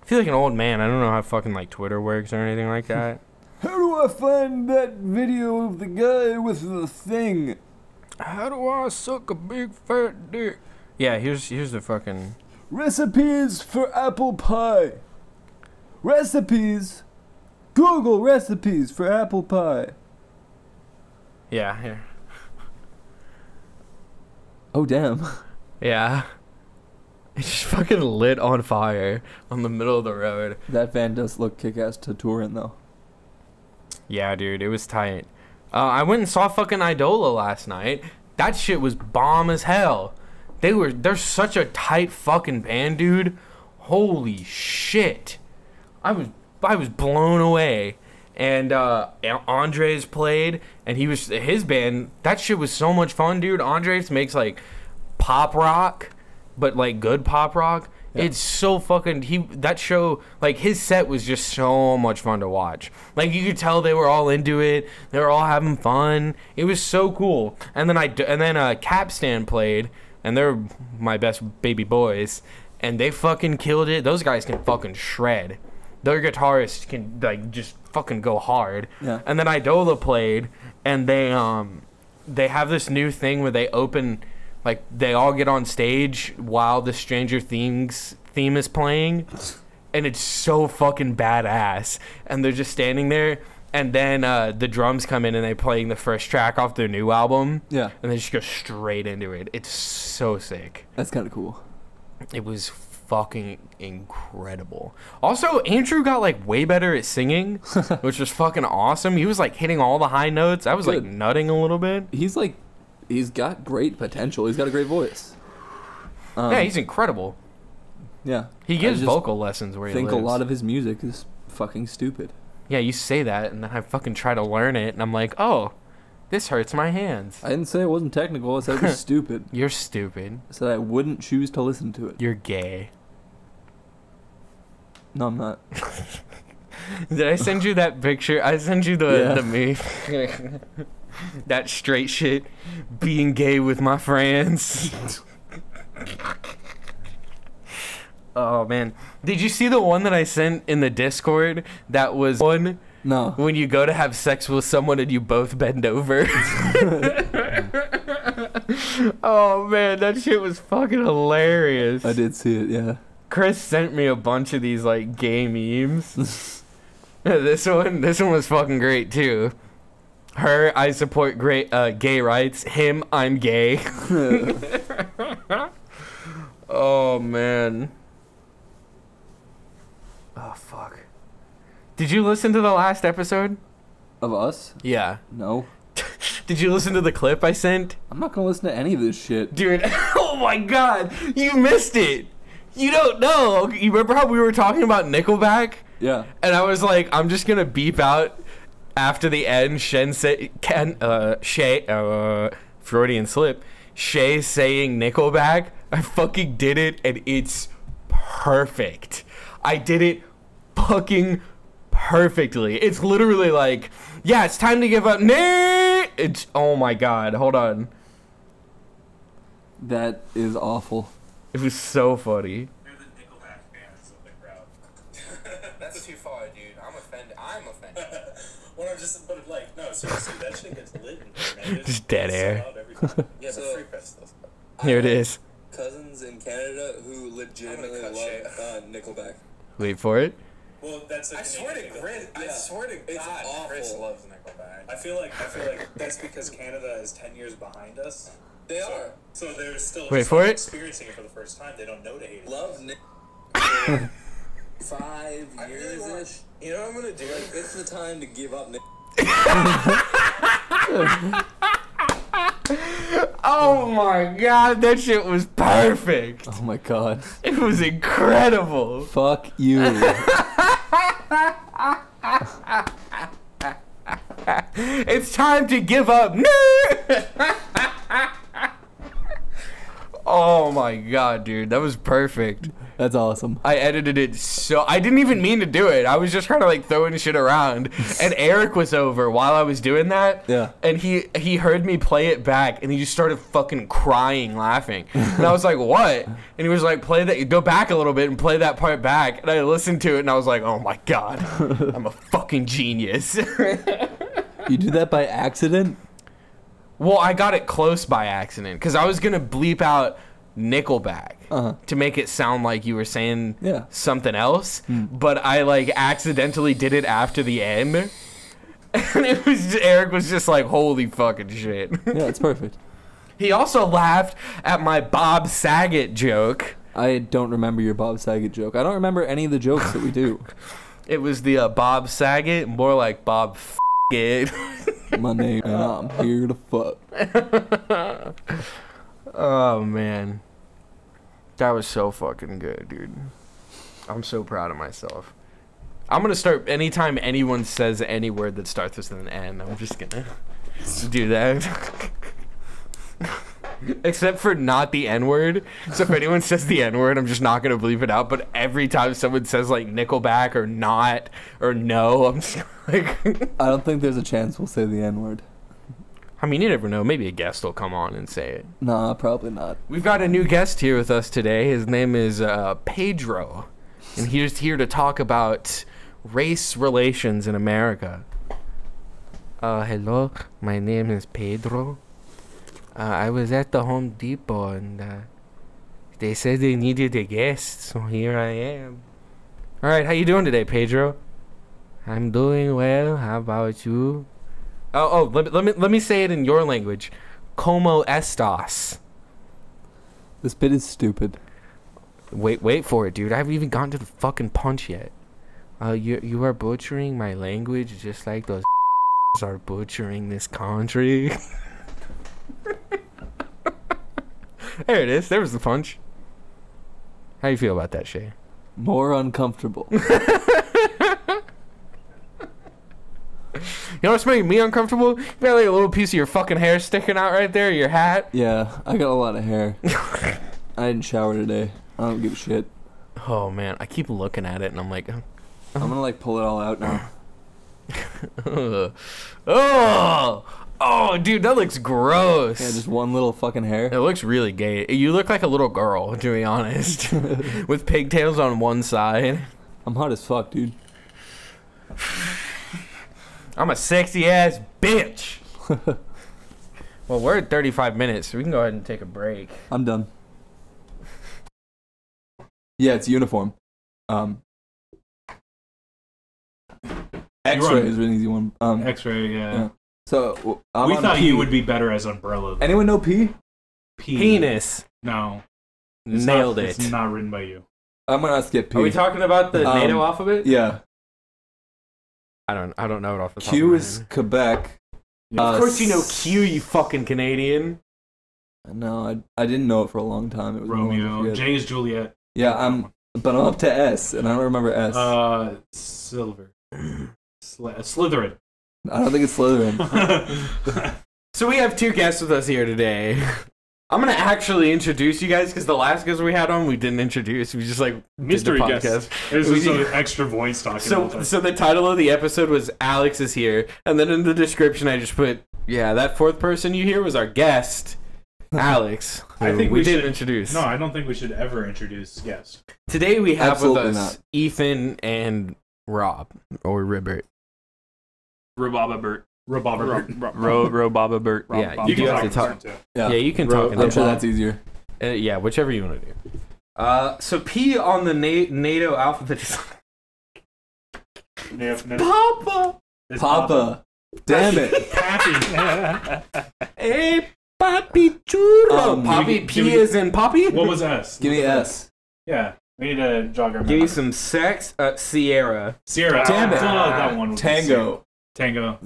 Speaker 1: I feel like an old man. I don't know how fucking like Twitter works or anything like that.
Speaker 2: How do I find that video of the guy with the thing?
Speaker 1: How do I suck a big fat dick? Yeah, here's the fucking
Speaker 2: Recipes for apple pie. Recipes. Google recipes for apple pie.
Speaker 1: yeah, here.
Speaker 2: Oh damn.
Speaker 1: Yeah. It just fucking lit on fire on the middle of the road.
Speaker 2: That van does look kick-ass to tour in though.
Speaker 1: Yeah, dude, it was tight. I went and saw fucking Idola last night. That shit was bomb as hell. They're such a tight fucking band, dude. Holy shit. I was blown away. And Andres played, and his band, that shit was so much fun, dude. Andres makes like pop rock, but like good pop rock. Yeah. It's so fucking that show, like his set was just so much fun to watch. Like you could tell they were all into it. They were all having fun. It was so cool. And then Capstan played, and they're my best baby boys, and they fucking killed it. Those guys can fucking shred. Their guitarist can like just fucking go hard.
Speaker 2: Yeah.
Speaker 1: And then Idola played, and they have this new thing where they open, like they all get on stage while the Stranger Things theme is playing, and it's so fucking badass. And they're just standing there, and then the drums come in and they're playing the first track off their new album.
Speaker 2: Yeah.
Speaker 1: And they just go straight into it. It's so sick.
Speaker 2: That's kind of cool.
Speaker 1: It was fucking incredible. Also, Andrew got like way better at singing, which was fucking awesome. He was like hitting all the high notes. I was like nutting a little bit.
Speaker 2: He's got great potential. He's got a great voice.
Speaker 1: Yeah, he's incredible.
Speaker 2: Yeah.
Speaker 1: He gives vocal lessons where he lives.
Speaker 2: I think a lot of his music is fucking stupid.
Speaker 1: Yeah, you say that, and then I fucking try to learn it, and I'm like, oh, this hurts my hands.
Speaker 2: I didn't say it wasn't technical. I said it was stupid.
Speaker 1: You're stupid.
Speaker 2: I said I wouldn't choose to listen to it.
Speaker 1: You're gay.
Speaker 2: No, I'm not.
Speaker 1: Did I send you that picture? I sent you the meme. That straight shit. Being gay with my friends. Oh, man. Did you see the one that I sent in the Discord? That was one...
Speaker 2: No.
Speaker 1: When you go to have sex with someone and you both bend over. Oh, man. That shit was fucking hilarious.
Speaker 2: I did see it, yeah.
Speaker 1: Chris sent me a bunch of these like gay memes. This one was fucking great too. Her, I support gay rights. Him, I'm gay. Oh man. Oh fuck. Did you listen to the last episode?
Speaker 2: Of us?
Speaker 1: Yeah.
Speaker 2: No.
Speaker 1: Did you listen to the clip I sent?
Speaker 2: I'm not gonna listen to any of this shit.
Speaker 1: Dude, oh my god. You missed it. You don't know. You remember how we were talking about Nickelback?
Speaker 2: Yeah.
Speaker 1: And I was like, I'm just gonna beep out after the end Freudian slip. Shay saying Nickelback. I fucking did it and it's perfect. I did it fucking perfectly. It's literally like, yeah, it's time to give up. It's, oh my god, hold on.
Speaker 2: That is awful.
Speaker 1: It was so funny.
Speaker 3: They're the Nickelback fans of the crowd.
Speaker 4: That's too far, dude. I'm offended.
Speaker 3: Well, I'm just, but like, no, seriously, that shit gets lit in here, man.
Speaker 1: Just dead air.
Speaker 3: Yeah,
Speaker 4: So-
Speaker 3: but free press stuff.
Speaker 1: Here it is.
Speaker 4: Cousins in Canada who legitimately
Speaker 3: cut
Speaker 4: love Nickelback.
Speaker 1: Wait for it.
Speaker 3: Well, that's a
Speaker 4: I swear to
Speaker 3: Canadian
Speaker 4: Chris,
Speaker 3: thing.
Speaker 4: I swear to
Speaker 3: It's
Speaker 4: God,
Speaker 3: awful.
Speaker 4: Chris loves Nickelback.
Speaker 3: I feel like that's because Canada is 10 years behind us.
Speaker 4: They are.
Speaker 3: So they're still
Speaker 1: Wait
Speaker 3: just,
Speaker 1: for
Speaker 3: like,
Speaker 1: it.
Speaker 3: experiencing it for the first time. They don't know to hate it.
Speaker 4: Love Nick. 5 years-ish. You know what I'm gonna do? Like, it's the time to give up Nick.
Speaker 1: Oh my god, that shit was perfect.
Speaker 2: Oh my god.
Speaker 1: It was incredible.
Speaker 2: Fuck you.
Speaker 1: It's time to give up. Oh my god, dude, that was perfect.
Speaker 2: That's awesome.
Speaker 1: I edited it so I didn't even mean to do it. I was just kind of like throwing shit around, and Eric was over while I was doing that.
Speaker 2: Yeah.
Speaker 1: And he heard me play it back, and he just started fucking crying, laughing. And I was like, "What?" And he was like, "Play that. Go back a little bit and play that part back." And I listened to it, and I was like, "Oh my god, I'm a fucking genius."
Speaker 2: You do that by accident?
Speaker 1: Well, I got it close by accident because I was gonna bleep out Nickelback to make it sound like you were saying something else, but I like accidentally did it after the end, and it was Eric was just like, "Holy fucking shit!"
Speaker 2: Yeah, it's perfect.
Speaker 1: He also laughed at my Bob Saget joke.
Speaker 2: I don't remember your Bob Saget joke. I don't remember any of the jokes that we do.
Speaker 1: It was the Bob Saget, more like Bob it.
Speaker 2: My name, and I'm here to fuck.
Speaker 1: Oh man, that was so fucking good, dude. I'm so proud of myself. I'm gonna start anytime anyone says any word that starts with an N. I'm just gonna do that. Except for not the N word. So if anyone says the N word, I'm just not gonna bleep it out. But every time someone says like Nickelback or not or no, I'm just like.
Speaker 2: I don't think there's a chance we'll say the N word.
Speaker 1: I mean, you never know. Maybe a guest will come on and say it.
Speaker 2: Nah, probably not.
Speaker 1: We've got a new guest here with us today. His name is Pedro, and he's here to talk about race relations in America. Hello, my name is Pedro. I was at the Home Depot, and they said they needed a guest, so here I am. All right, how you doing today, Pedro? I'm doing well. How about you? Let me say it in your language. Como estas?
Speaker 2: This bit is stupid.
Speaker 1: Wait for it, dude. I haven't even gotten to the fucking punch yet. You are butchering my language just like those are butchering this country. There it is. There was the punch. How you feel about that, Shay?
Speaker 2: More uncomfortable.
Speaker 1: You know what's making me uncomfortable? You got like a little piece of your fucking hair sticking out right there, your hat.
Speaker 2: Yeah, I got a lot of hair. I didn't shower today. I don't give a shit.
Speaker 1: Oh man, I keep looking at it and I'm like,
Speaker 2: I'm gonna like pull it all out now.
Speaker 1: Oh, dude, that looks gross.
Speaker 2: Yeah, just one little fucking hair.
Speaker 1: It looks really gay. You look like a little girl, to be honest, with pigtails on one side.
Speaker 2: I'm hot as fuck, dude.
Speaker 1: I'm a sexy ass bitch. Well, we're at 35 minutes, so we can go ahead and take a break.
Speaker 2: I'm done. Yeah, it's uniform. X-ray is an easy one.
Speaker 5: X-ray, yeah.
Speaker 2: So I'm
Speaker 5: We
Speaker 2: on
Speaker 5: thought
Speaker 2: P.
Speaker 5: you would be better as Umbrella.
Speaker 2: Anyone know P?
Speaker 1: Penis.
Speaker 5: No.
Speaker 1: Nailed it.
Speaker 5: It's not written by you.
Speaker 2: I'm gonna skip P.
Speaker 1: Are we talking about the NATO alphabet?
Speaker 2: Yeah.
Speaker 1: I don't know it off the top of
Speaker 2: Q
Speaker 1: my
Speaker 2: is
Speaker 1: head.
Speaker 2: Quebec.
Speaker 1: Of course you know Q, you fucking Canadian.
Speaker 2: No, I didn't know it for a long time. It was
Speaker 5: Romeo. J is Juliet.
Speaker 2: Yeah, but I'm up to S, and I don't remember S.
Speaker 5: Silver. Slytherin.
Speaker 2: I don't think it's Slytherin.
Speaker 1: So we have two guests with us here today. I'm gonna actually introduce you guys because the last guest we had on we didn't introduce. We just like
Speaker 6: mystery
Speaker 1: did the
Speaker 6: guest.
Speaker 1: podcast.
Speaker 5: There's just an extra voice talking.
Speaker 1: So the title of the episode was Alex is here, and then in the description I just put, yeah, that fourth person you hear was our guest, Alex.
Speaker 5: I think
Speaker 1: we didn't
Speaker 5: should
Speaker 1: introduce.
Speaker 5: No, I don't think we should ever introduce guests.
Speaker 1: Today we have
Speaker 2: Absolutely
Speaker 1: with us
Speaker 2: not.
Speaker 1: Ethan and Rob or Ribbert.
Speaker 6: Robaba Bert.
Speaker 5: Robaba
Speaker 6: Bert.
Speaker 1: Yeah, you do have to talk.
Speaker 5: Too.
Speaker 1: Yeah, you can talk.
Speaker 2: I'm sure that's easier.
Speaker 1: Yeah, whichever you want to do. So P on the NATO alphabet is Papa.
Speaker 5: It's
Speaker 2: Papa. Damn it.
Speaker 5: Pappy.
Speaker 1: Hey, Papi Churro. Poppy,
Speaker 5: give
Speaker 1: P
Speaker 5: me-
Speaker 1: is in Poppy?
Speaker 5: What was S?
Speaker 2: Give me S.
Speaker 5: Yeah, we need to jog our
Speaker 1: Give me
Speaker 5: memory.
Speaker 1: some sex. Sierra.
Speaker 5: Sierra.
Speaker 2: Damn it.
Speaker 5: That one was
Speaker 2: Tango.
Speaker 5: Tango.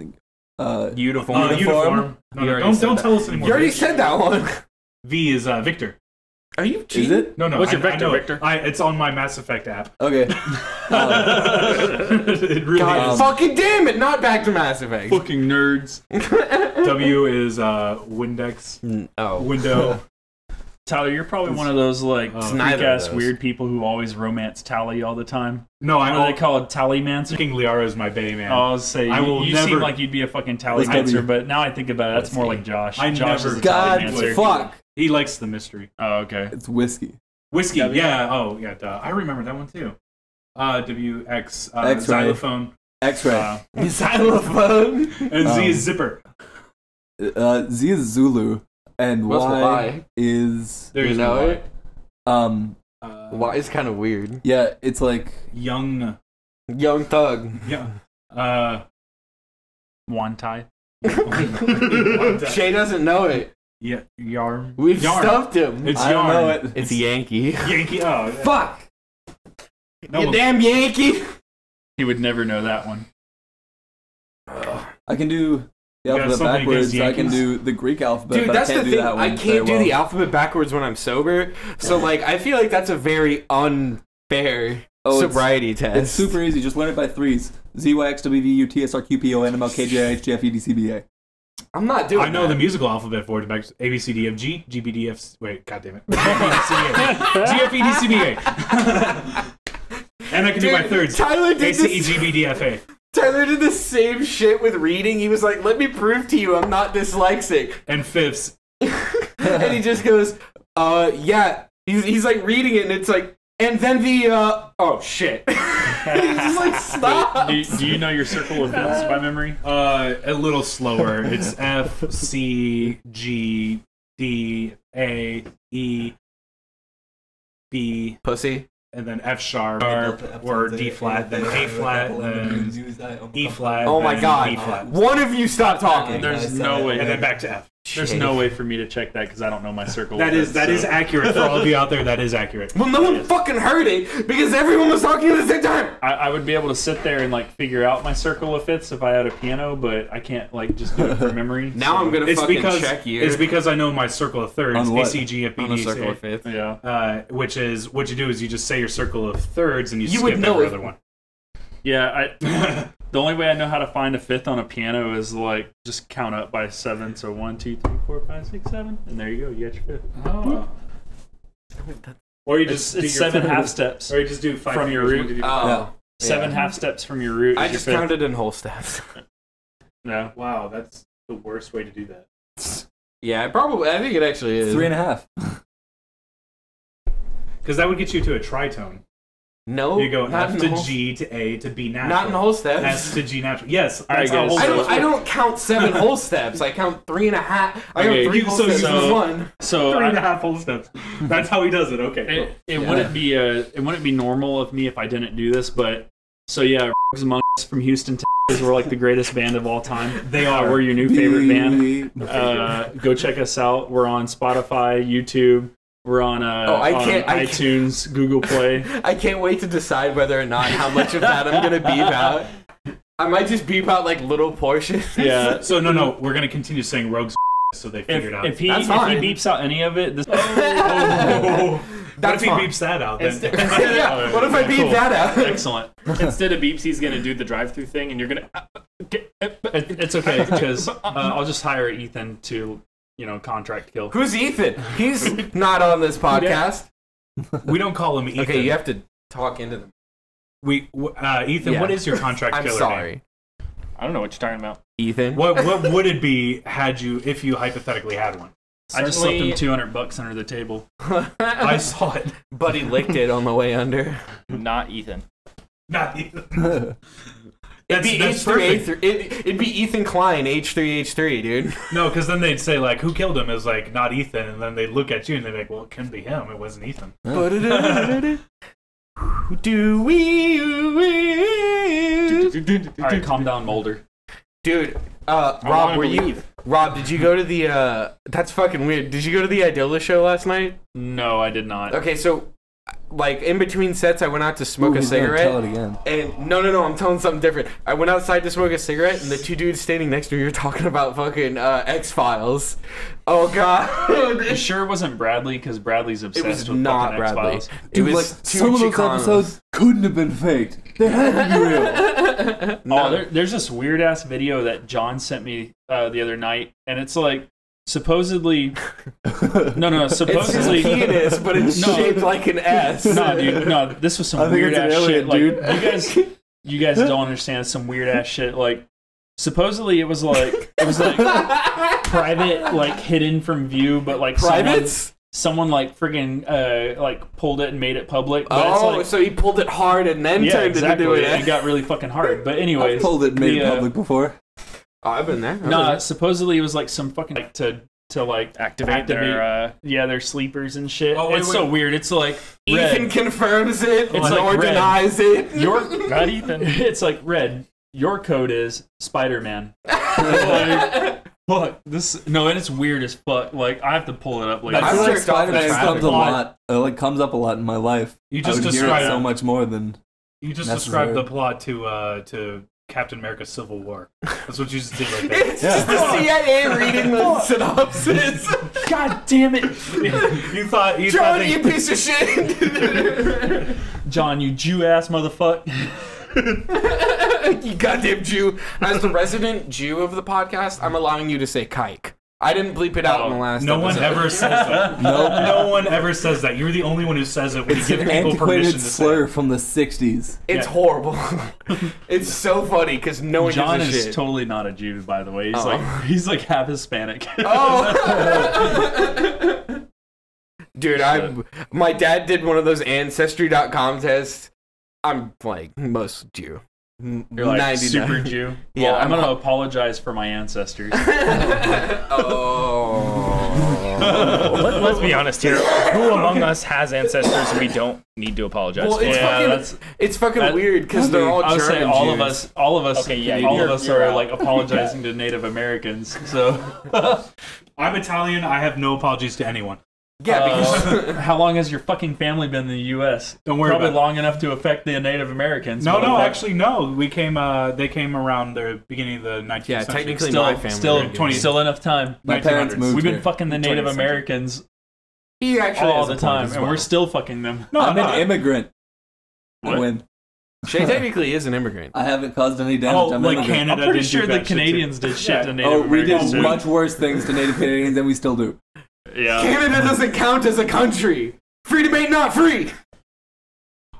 Speaker 1: Uniform.
Speaker 5: Uniform. No,
Speaker 1: You
Speaker 5: no,
Speaker 1: already said
Speaker 5: don't
Speaker 1: that.
Speaker 5: tell us anymore.
Speaker 1: You already
Speaker 5: bitch.
Speaker 1: said that one.
Speaker 5: V is Victor.
Speaker 1: Are you
Speaker 2: Is
Speaker 1: cheating?
Speaker 2: it?
Speaker 5: No.
Speaker 6: What's your
Speaker 5: I
Speaker 6: vector,
Speaker 5: know it.
Speaker 6: Victor?
Speaker 5: It's on my Mass Effect app.
Speaker 2: Okay.
Speaker 5: It really
Speaker 1: God,
Speaker 5: is.
Speaker 1: fucking damn it! Not back to Mass Effect.
Speaker 6: Fucking nerds.
Speaker 5: W is Windex.
Speaker 1: Oh.
Speaker 5: Window.
Speaker 6: Tyler, you're probably one of those like
Speaker 5: It's
Speaker 1: neither of
Speaker 6: freak-ass
Speaker 1: those.
Speaker 6: weird people who always romance Tally all the time.
Speaker 5: No,
Speaker 6: What do they call it? Tallymancer?
Speaker 5: King Liara is my bae man.
Speaker 6: I was say
Speaker 5: I will
Speaker 6: you
Speaker 5: never-
Speaker 6: seem like you'd be a fucking
Speaker 2: Let's
Speaker 6: Tallymancer,
Speaker 2: go.
Speaker 6: but now I think about it, that's more like Josh.
Speaker 5: I
Speaker 6: Josh
Speaker 5: never-
Speaker 6: is a
Speaker 2: God,
Speaker 6: Tallymancer.
Speaker 2: fuck.
Speaker 5: He likes the mystery.
Speaker 6: Oh, okay.
Speaker 2: It's whiskey.
Speaker 5: Whiskey.
Speaker 6: W.
Speaker 5: Yeah. Oh, yeah. Duh. I remember that one too. W X
Speaker 2: X-ray.
Speaker 5: xylophone.
Speaker 2: X-ray.
Speaker 1: Xylophone.
Speaker 5: And Z is zipper.
Speaker 2: Z is Zulu. And
Speaker 1: What's
Speaker 2: Y
Speaker 1: Y?
Speaker 2: is...
Speaker 5: There's
Speaker 1: know
Speaker 5: no
Speaker 1: it? Y is kind of weird.
Speaker 2: Yeah, it's like...
Speaker 5: Young.
Speaker 1: Young Thug.
Speaker 5: Yeah.
Speaker 6: Wantai.
Speaker 1: Shay doesn't know it.
Speaker 5: Yeah. Yarm.
Speaker 1: We've
Speaker 5: Yarn.
Speaker 1: stumped him.
Speaker 5: It's
Speaker 2: I don't
Speaker 5: yarn.
Speaker 2: know it.
Speaker 1: It's Yankee.
Speaker 5: Yankee. Oh.
Speaker 1: Fuck!
Speaker 5: No,
Speaker 1: You
Speaker 5: well,
Speaker 1: damn Yankee!
Speaker 6: He would never know that one.
Speaker 2: I can do the
Speaker 5: You got
Speaker 2: alphabet
Speaker 5: something
Speaker 2: backwards.
Speaker 5: against
Speaker 2: I can
Speaker 5: Yankees?
Speaker 2: do the Greek alphabet,
Speaker 1: Dude,
Speaker 2: but
Speaker 1: that's
Speaker 2: I can't
Speaker 1: the
Speaker 2: do
Speaker 1: thing.
Speaker 2: that one
Speaker 1: I
Speaker 2: very
Speaker 1: can't do
Speaker 2: well.
Speaker 1: the alphabet backwards when I'm sober. So, like, I feel like that's a very unfair sobriety test.
Speaker 2: It's super easy. Just learn it by threes. Z, Y, X, W, V, U, T, S, R, Q, P, O, N, M, L, K, J, I, H, J, F, E, D, C, B, A.
Speaker 1: I'm not doing
Speaker 5: I know
Speaker 1: that.
Speaker 5: the musical alphabet for it. Back to A B C D F G G B D F. Wait, goddamn it. G F E D C B A. And I can do my thirds.
Speaker 1: Tyler
Speaker 5: A
Speaker 1: did
Speaker 5: C E
Speaker 1: this.
Speaker 5: G B D F A.
Speaker 1: Tyler did the same shit with reading. He was like, "Let me prove to you I'm not dyslexic,"
Speaker 5: And fifths.
Speaker 1: and he just goes, yeah." He's like reading it, and it's like, and then the oh shit. He's just like, stop.
Speaker 6: Do you know your circle of fifths by memory?
Speaker 5: A little slower. It's F C G D A E B
Speaker 1: Pussy.
Speaker 5: and then F sharp or D flat, then A flat, then E flat.
Speaker 1: Oh my
Speaker 5: then
Speaker 1: god.
Speaker 5: B flat.
Speaker 1: One of you stop talking.
Speaker 6: There's no way.
Speaker 5: And then back to F.
Speaker 6: There's no way for me to check that because I don't know my circle.
Speaker 5: That
Speaker 6: of
Speaker 5: is
Speaker 6: fifths, so-
Speaker 5: accurate for all of you out there. That is accurate.
Speaker 1: Well, no one fucking heard it because everyone was talking at the same time.
Speaker 6: I would be able to sit there and like figure out my circle of fifths if I had a piano, but I can't like just do it from memory.
Speaker 1: Now I'm gonna
Speaker 5: It's
Speaker 1: fucking
Speaker 5: because
Speaker 1: check you.
Speaker 5: it's because I know my circle of thirds.
Speaker 2: On
Speaker 5: A
Speaker 2: what?
Speaker 5: C G F B
Speaker 1: on the
Speaker 5: D C
Speaker 1: circle
Speaker 5: A.
Speaker 1: of fifth.
Speaker 6: Yeah.
Speaker 5: Which is what you do is you just say your circle of thirds and you
Speaker 1: You
Speaker 5: skip
Speaker 1: would know
Speaker 5: every
Speaker 1: it.
Speaker 5: other one.
Speaker 6: Yeah, the only way I know how to find a fifth on a piano is like just count up by 7. So 1, 2, 3, 4, 5, 6, 7, and there you go. You got your fifth.
Speaker 5: Oh. Or you just
Speaker 6: It's
Speaker 5: do your
Speaker 6: 7 half steps.
Speaker 5: Or you just do 5
Speaker 6: from your
Speaker 5: fingers,
Speaker 6: root.
Speaker 5: 1, 2, 3, 4.
Speaker 1: Oh.
Speaker 6: 7 half steps from your root.
Speaker 1: I
Speaker 6: is your
Speaker 1: just
Speaker 6: fifth.
Speaker 1: counted in whole steps.
Speaker 6: No.
Speaker 5: Wow, that's the worst way to do that.
Speaker 1: Yeah, I think it actually is.
Speaker 2: 3.5.
Speaker 5: Because that would get you to a tritone.
Speaker 1: No,
Speaker 5: You go
Speaker 1: not
Speaker 5: F
Speaker 1: in
Speaker 5: to
Speaker 1: the whole,
Speaker 5: G to A to B natural.
Speaker 1: not in the whole steps.
Speaker 5: S to G natural. Yes,
Speaker 6: All right,
Speaker 5: that's how
Speaker 6: guys,
Speaker 5: whole
Speaker 6: so-
Speaker 5: steps
Speaker 1: I
Speaker 5: work.
Speaker 1: don't count 7 whole steps. I count 3.5. I
Speaker 6: Okay,
Speaker 1: count 3
Speaker 6: you-
Speaker 1: whole
Speaker 5: so-
Speaker 1: steps
Speaker 6: so-
Speaker 1: as one.
Speaker 6: So
Speaker 5: 3.5 whole steps. That's how he does it. Okay.
Speaker 6: it wouldn't be it wouldn't be normal of me if I didn't do this, but so yeah, Rogues Among Us from Houston, Texas, we're like the greatest band of all time.
Speaker 5: They are.
Speaker 6: We're your new favorite band. Go check us out. We're on Spotify, YouTube. We're on,
Speaker 1: I
Speaker 6: on
Speaker 1: can't-
Speaker 6: iTunes, Google Play.
Speaker 1: I can't wait to decide whether or not how much of that I'm gonna beep out. I might just beep out like little portions.
Speaker 6: Yeah.
Speaker 5: So no, we're gonna continue saying Rogues so they figured out.
Speaker 6: If he
Speaker 1: That's fine.
Speaker 6: beeps out any of it, this
Speaker 5: what if he
Speaker 1: fine.
Speaker 5: beeps that out? Then?
Speaker 1: Yeah, what if I beep
Speaker 6: Cool.
Speaker 1: that out?
Speaker 6: excellent.
Speaker 7: Instead of beeps, he's gonna do the drive-through thing, and you're gonna.
Speaker 6: It's okay because I'll just hire Ethan to contract kill.
Speaker 1: Who's Ethan? He's not on this podcast.
Speaker 5: We don't call him Ethan.
Speaker 1: Okay, you have to talk into them.
Speaker 5: Ethan,
Speaker 1: Yeah.
Speaker 5: what is your contract
Speaker 1: I'm
Speaker 5: killer
Speaker 1: sorry.
Speaker 5: name?
Speaker 7: I don't know what you're talking about.
Speaker 1: Ethan?
Speaker 5: What would it be if you hypothetically had one?
Speaker 6: I just slipped him
Speaker 7: Certainly
Speaker 6: $200 under the table.
Speaker 5: I saw it.
Speaker 1: Buddy licked it on the way under.
Speaker 7: not Ethan.
Speaker 5: Not Ethan.
Speaker 1: It'd be
Speaker 5: That's
Speaker 1: H3, it'd be Ethan Klein, H3H3, dude.
Speaker 5: No, because then they'd say like, "Who killed him?" Is like not Ethan, and then they'd look at you and they'd be like, "Well, it couldn't be him. It wasn't Ethan."
Speaker 1: Do we?
Speaker 6: All right, calm down, Mulder.
Speaker 1: Dude,
Speaker 7: wanna
Speaker 1: Rob, were you?
Speaker 7: believe.
Speaker 1: Rob, did you go to the? That's fucking weird. Did you go to the Idola show last night?
Speaker 6: No, I did not.
Speaker 1: Okay, so, like in between sets, I went out to smoke a
Speaker 2: Ooh, he's gonna
Speaker 1: cigarette.
Speaker 2: Tell it again.
Speaker 1: And no, I'm telling something different. I went outside to smoke a cigarette, and the 2 dudes standing next to me were talking about fucking X-Files. Oh god.
Speaker 6: You sure it wasn't Bradley? Because Bradley's obsessed
Speaker 1: It was
Speaker 6: with
Speaker 1: not
Speaker 6: fucking
Speaker 1: Bradley.
Speaker 6: X-Files.
Speaker 1: It
Speaker 2: Dude,
Speaker 1: was
Speaker 2: like,
Speaker 1: two
Speaker 2: some of those
Speaker 1: Chicanos.
Speaker 2: episodes couldn't have been faked. They had to be real.
Speaker 6: Oh, there's this weird ass video that John sent me the other night, and it's like supposedly. No,
Speaker 1: It's his
Speaker 6: supposedly.
Speaker 1: penis, but it's
Speaker 6: No.
Speaker 1: shaped like an S.
Speaker 6: No, dude, no. This was some
Speaker 2: I think
Speaker 6: weird
Speaker 2: it's an
Speaker 6: ass
Speaker 2: alien,
Speaker 6: shit. Like
Speaker 2: dude.
Speaker 6: you guys don't understand some weird ass shit. Like supposedly it was like private, like hidden from view, but like
Speaker 1: Privates?
Speaker 6: someone like friggin' like pulled it and made it public. But
Speaker 1: Oh,
Speaker 6: it's like,
Speaker 1: so he pulled it hard and then
Speaker 6: yeah,
Speaker 1: turned
Speaker 6: exactly.
Speaker 1: it into an
Speaker 6: It
Speaker 1: S.
Speaker 6: got really fucking hard. But anyways,
Speaker 2: I've pulled it and made
Speaker 6: the,
Speaker 2: it public before.
Speaker 1: Oh, I've been there. I've been
Speaker 6: no,
Speaker 1: there.
Speaker 6: supposedly it was like some fucking like to like
Speaker 7: Activate their.
Speaker 6: their sleepers and shit.
Speaker 5: Oh, wait,
Speaker 6: it's so weird. It's like
Speaker 1: Ethan
Speaker 6: red.
Speaker 1: confirms it.
Speaker 6: It's
Speaker 1: Nor
Speaker 6: like red.
Speaker 1: denies it.
Speaker 7: Not Ethan.
Speaker 6: It's like red. Your code is Spider-Man. Like, fuck this. No, and it's weird as fuck. Like I have to pull it up. Like
Speaker 2: I
Speaker 1: I've
Speaker 2: feel like
Speaker 1: jerked off in
Speaker 2: Spider-Man
Speaker 1: traffic.
Speaker 2: comes a lot. Like comes up a lot in my life.
Speaker 5: You
Speaker 2: I
Speaker 5: just
Speaker 2: would hear it
Speaker 5: described
Speaker 2: so much more than.
Speaker 5: You just
Speaker 2: necessary.
Speaker 5: described the plot to Captain America: Civil War. That's what you just did right there.
Speaker 1: It's just the CIA reading the synopsis.
Speaker 6: God damn it,
Speaker 5: you thought
Speaker 1: John,
Speaker 5: they-
Speaker 1: you piece of shit.
Speaker 6: John, you Jew ass motherfucker.
Speaker 1: You goddamn Jew. As the resident Jew of the podcast, I'm allowing you to say kike. I didn't bleep it out in the last
Speaker 5: No one
Speaker 1: episode.
Speaker 5: ever says that. No one ever says that. You're the only one who says it when you
Speaker 2: It's
Speaker 5: give
Speaker 2: an
Speaker 5: people permission
Speaker 2: antiquated
Speaker 5: to say
Speaker 2: slur
Speaker 5: it.
Speaker 2: from the '60s.
Speaker 1: It's
Speaker 5: Yeah.
Speaker 1: horrible. It's so funny because no one
Speaker 6: John
Speaker 1: gives a
Speaker 6: is
Speaker 1: shit.
Speaker 6: totally not a Jew, by the way. He's
Speaker 1: Oh.
Speaker 6: like he's half Hispanic.
Speaker 1: Oh. Dude, my dad did one of those Ancestry.com tests. I'm like most Jew.
Speaker 6: You're like
Speaker 1: 99.
Speaker 6: super Jew.
Speaker 1: Yeah,
Speaker 6: Well, I'm
Speaker 1: I'm
Speaker 6: gonna apologize for my ancestors.
Speaker 1: Oh.
Speaker 7: Let's be honest here. Who among us has ancestors we don't need to apologize
Speaker 1: Well,
Speaker 7: for?
Speaker 1: it's
Speaker 6: Yeah,
Speaker 1: it's fucking
Speaker 6: that-
Speaker 1: weird because they're all
Speaker 6: I would
Speaker 1: German
Speaker 6: say all of
Speaker 1: Jews.
Speaker 6: us, all of us,
Speaker 7: Okay, yeah,
Speaker 6: all of
Speaker 7: you're-
Speaker 6: us
Speaker 7: you're
Speaker 6: are
Speaker 7: out.
Speaker 6: like apologizing to Native Americans. So,
Speaker 5: I'm Italian. I have no apologies to anyone.
Speaker 1: Yeah, because
Speaker 6: how long has your fucking family been in the U.S.?
Speaker 5: Don't worry
Speaker 6: Probably
Speaker 5: about it.
Speaker 6: long enough to affect the Native Americans.
Speaker 5: No,
Speaker 6: motherfucker.
Speaker 5: actually, no. We came. They came around the beginning of the 19th
Speaker 1: yeah,
Speaker 5: century.
Speaker 1: technically
Speaker 6: still,
Speaker 1: my family.
Speaker 6: still,
Speaker 1: already did.
Speaker 5: 20
Speaker 6: still enough time.
Speaker 2: My parents
Speaker 5: 1900s.
Speaker 2: moved
Speaker 6: We've been
Speaker 2: here.
Speaker 6: fucking the Native
Speaker 7: 20th century.
Speaker 6: Americans
Speaker 1: He actually
Speaker 6: all
Speaker 1: has
Speaker 6: the
Speaker 1: a point
Speaker 6: time,
Speaker 1: as
Speaker 6: and
Speaker 1: well.
Speaker 6: we're still fucking them.
Speaker 5: No,
Speaker 2: I'm
Speaker 5: no,
Speaker 2: an immigrant. I
Speaker 6: What?
Speaker 2: win.
Speaker 1: Shay technically is an immigrant.
Speaker 2: I haven't caused any damage.
Speaker 5: Oh,
Speaker 2: I'm
Speaker 5: like
Speaker 2: an immigrant.
Speaker 5: Canada.
Speaker 6: I'm pretty
Speaker 5: did do
Speaker 6: sure the
Speaker 5: bad shit too.
Speaker 6: Canadians did shit
Speaker 5: Yeah.
Speaker 6: to Native
Speaker 2: Oh, we
Speaker 6: Americans.
Speaker 2: did
Speaker 6: too.
Speaker 2: much worse things to Native Canadians than we still do.
Speaker 6: Yeah.
Speaker 1: Canada doesn't count as a country. Free debate, not free.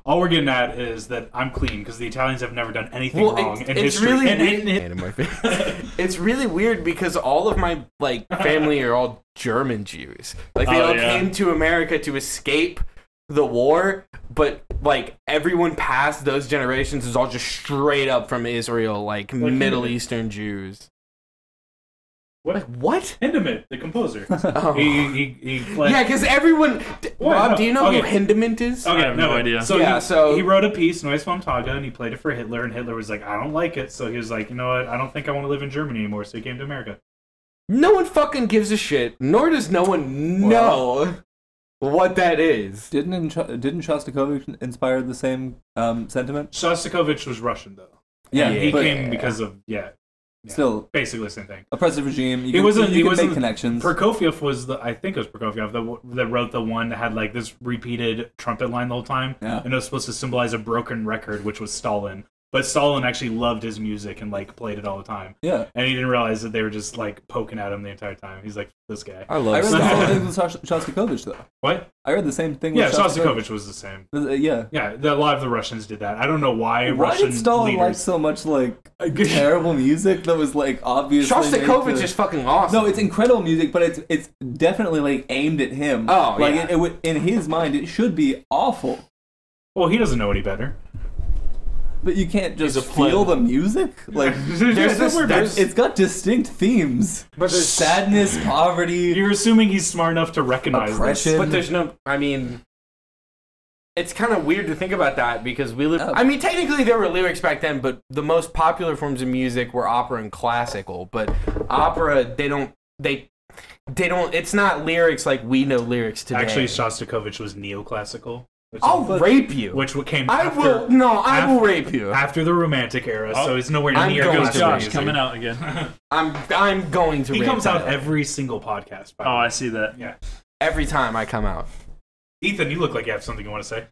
Speaker 5: All we're getting at is that I'm clean because the Italians have never done anything wrong in
Speaker 1: it's
Speaker 5: history.
Speaker 1: really
Speaker 5: And-
Speaker 1: weird.
Speaker 5: and-
Speaker 1: Hand in my face. It's really weird because all of my family are all German Jews. Like they
Speaker 6: Oh,
Speaker 1: all
Speaker 6: yeah.
Speaker 1: came to America to escape the war, but like everyone past those generations is all just straight up from Israel, like Middle Eastern Jews.
Speaker 5: What?
Speaker 1: Like, what?
Speaker 5: Hindemith, the composer.
Speaker 1: Oh.
Speaker 5: He fled.
Speaker 1: Yeah, because everyone. Rob, do you know who Hindemith is?
Speaker 5: Okay,
Speaker 6: I have no idea.
Speaker 5: So
Speaker 1: Yeah,
Speaker 5: he wrote a piece, Neues vom Tage, and he played it for Hitler, and Hitler was like, I don't like it. So he was like, you know what? I don't think I want to live in Germany anymore. So he came to America.
Speaker 1: No one fucking gives a shit, nor does no one know what that is.
Speaker 2: Didn't Shostakovich inspire the same sentiment?
Speaker 5: Shostakovich was Russian, though.
Speaker 2: Yeah,
Speaker 5: And he
Speaker 2: but
Speaker 5: came because of,
Speaker 2: still
Speaker 5: basically the same thing.
Speaker 2: oppressive regime.
Speaker 5: He wasn't
Speaker 2: make connections.
Speaker 5: Prokofiev was I think it was Prokofiev that wrote the one that had like this repeated trumpet line the whole time,
Speaker 2: Yeah.
Speaker 5: and it was supposed to symbolize a broken record, which was Stalin. But Stalin actually loved his music and like played it all the time,
Speaker 2: Yeah.
Speaker 5: and he didn't realize that they were just like poking at him the entire time. He's like, this guy.
Speaker 1: I
Speaker 2: I
Speaker 1: love
Speaker 2: read the
Speaker 1: Stalin.
Speaker 2: same thing with Shostakovich, though.
Speaker 5: What?
Speaker 2: I read the same thing
Speaker 5: Yeah,
Speaker 2: with
Speaker 5: Shostakovich was the same.
Speaker 2: Yeah.
Speaker 5: Yeah, a lot of the Russians did that. I don't know why.
Speaker 2: Why
Speaker 5: Russian
Speaker 2: did Stalin like
Speaker 5: leaders.
Speaker 2: so much like terrible music that was like obviously
Speaker 1: Shostakovich
Speaker 2: made to-
Speaker 1: is fucking awesome.
Speaker 2: No, it's incredible music, but it's definitely like aimed at him.
Speaker 1: Oh,
Speaker 2: like
Speaker 1: yeah.
Speaker 2: it would, in his mind, it should be awful.
Speaker 5: Well, he doesn't know any better.
Speaker 2: But you can't just
Speaker 5: He's a pleb.
Speaker 2: feel the music. Like it's got distinct themes.
Speaker 1: But there's-
Speaker 2: Sadness, poverty.
Speaker 5: You're assuming he's smart enough to recognize
Speaker 2: Oppression.
Speaker 5: this.
Speaker 1: But there's no. I mean, it's kind of weird to think about that because we live.
Speaker 2: Yeah.
Speaker 1: I mean, technically there were lyrics back then, but the most popular forms of music were opera and classical. But opera, they don't. It's not lyrics like we know lyrics today.
Speaker 5: Actually, Shostakovich was neoclassical.
Speaker 1: I'll rape you.
Speaker 5: Which came
Speaker 1: I
Speaker 5: after,
Speaker 1: will. No, I will rape you.
Speaker 5: after the Romantic era, so it's nowhere
Speaker 1: I'm
Speaker 5: near
Speaker 1: going
Speaker 6: Goes
Speaker 1: to
Speaker 5: classical
Speaker 6: Josh
Speaker 5: music.
Speaker 6: coming out again.
Speaker 1: I'm going to.
Speaker 5: He
Speaker 1: rape
Speaker 5: comes out
Speaker 1: Tyler.
Speaker 5: every single podcast. By the
Speaker 6: Oh,
Speaker 5: way.
Speaker 6: I see that.
Speaker 5: Yeah.
Speaker 1: every time I come out.
Speaker 5: Ethan, you look like you have something you want to say.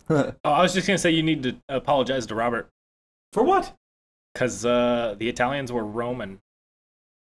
Speaker 7: Oh, I was just gonna say you need to apologize to Robert
Speaker 5: For what?
Speaker 7: because the Italians were Roman.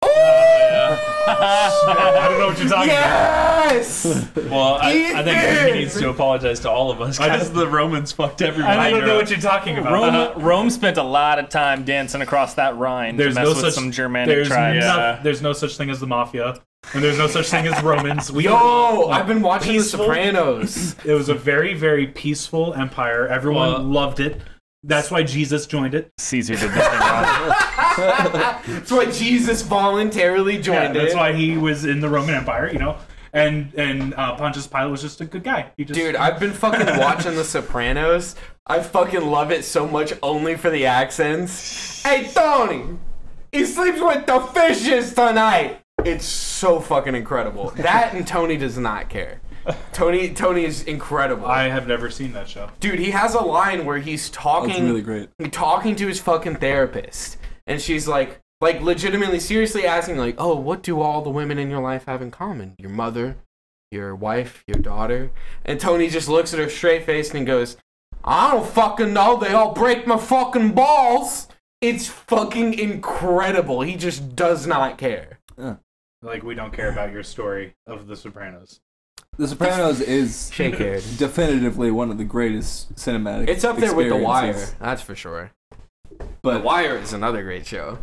Speaker 5: I don't know what you're talking
Speaker 1: Yes.
Speaker 6: Well, I think he
Speaker 1: Ethan!
Speaker 6: needs to apologize to all of us
Speaker 5: I
Speaker 6: because
Speaker 5: just-
Speaker 6: the Romans fucked everyone.
Speaker 5: about. I don't know what
Speaker 6: you.
Speaker 5: you're talking about.
Speaker 7: Rome spent a lot of time dancing across that Rhine to mess with some Germanic tribes.
Speaker 5: There's no such thing as the mafia, and there's no such thing as Romans.
Speaker 1: Yo, I've been watching
Speaker 5: Peaceful.
Speaker 1: The Sopranos.
Speaker 5: It was a very, very peaceful empire. Everyone loved it. That's why Jesus joined it.
Speaker 7: Caesar did nothing wrong.
Speaker 1: That's why Jesus voluntarily joined
Speaker 5: That's
Speaker 1: it.
Speaker 5: why he was in the Roman Empire, you know. And Pontius Pilate was just a good guy. He just,
Speaker 1: Dude, I've been fucking watching The Sopranos. I fucking love it so much only for the accents. Hey, Tony! He sleeps with the fishes tonight! It's so fucking incredible. That and Tony does not care. Tony is incredible.
Speaker 5: I have never seen that show.
Speaker 1: Dude, he has a line where he's
Speaker 2: That's
Speaker 1: talking
Speaker 2: really great.
Speaker 1: talking to his fucking therapist. And she's like legitimately seriously asking like, "Oh, what do all the women in your life have in common? Your mother, your wife, your daughter?" And Tony just looks at her straight face and goes, "I don't fucking know. They all break my fucking balls." It's fucking incredible. He just does not care.
Speaker 5: Like, we don't care about your story of The Sopranos.
Speaker 2: The Sopranos is
Speaker 1: Shakehead.
Speaker 2: definitively one of the greatest cinematic.
Speaker 1: It's up there with The Wire.
Speaker 2: experiences.
Speaker 1: That's for sure.
Speaker 2: But
Speaker 1: The Wire is another great show.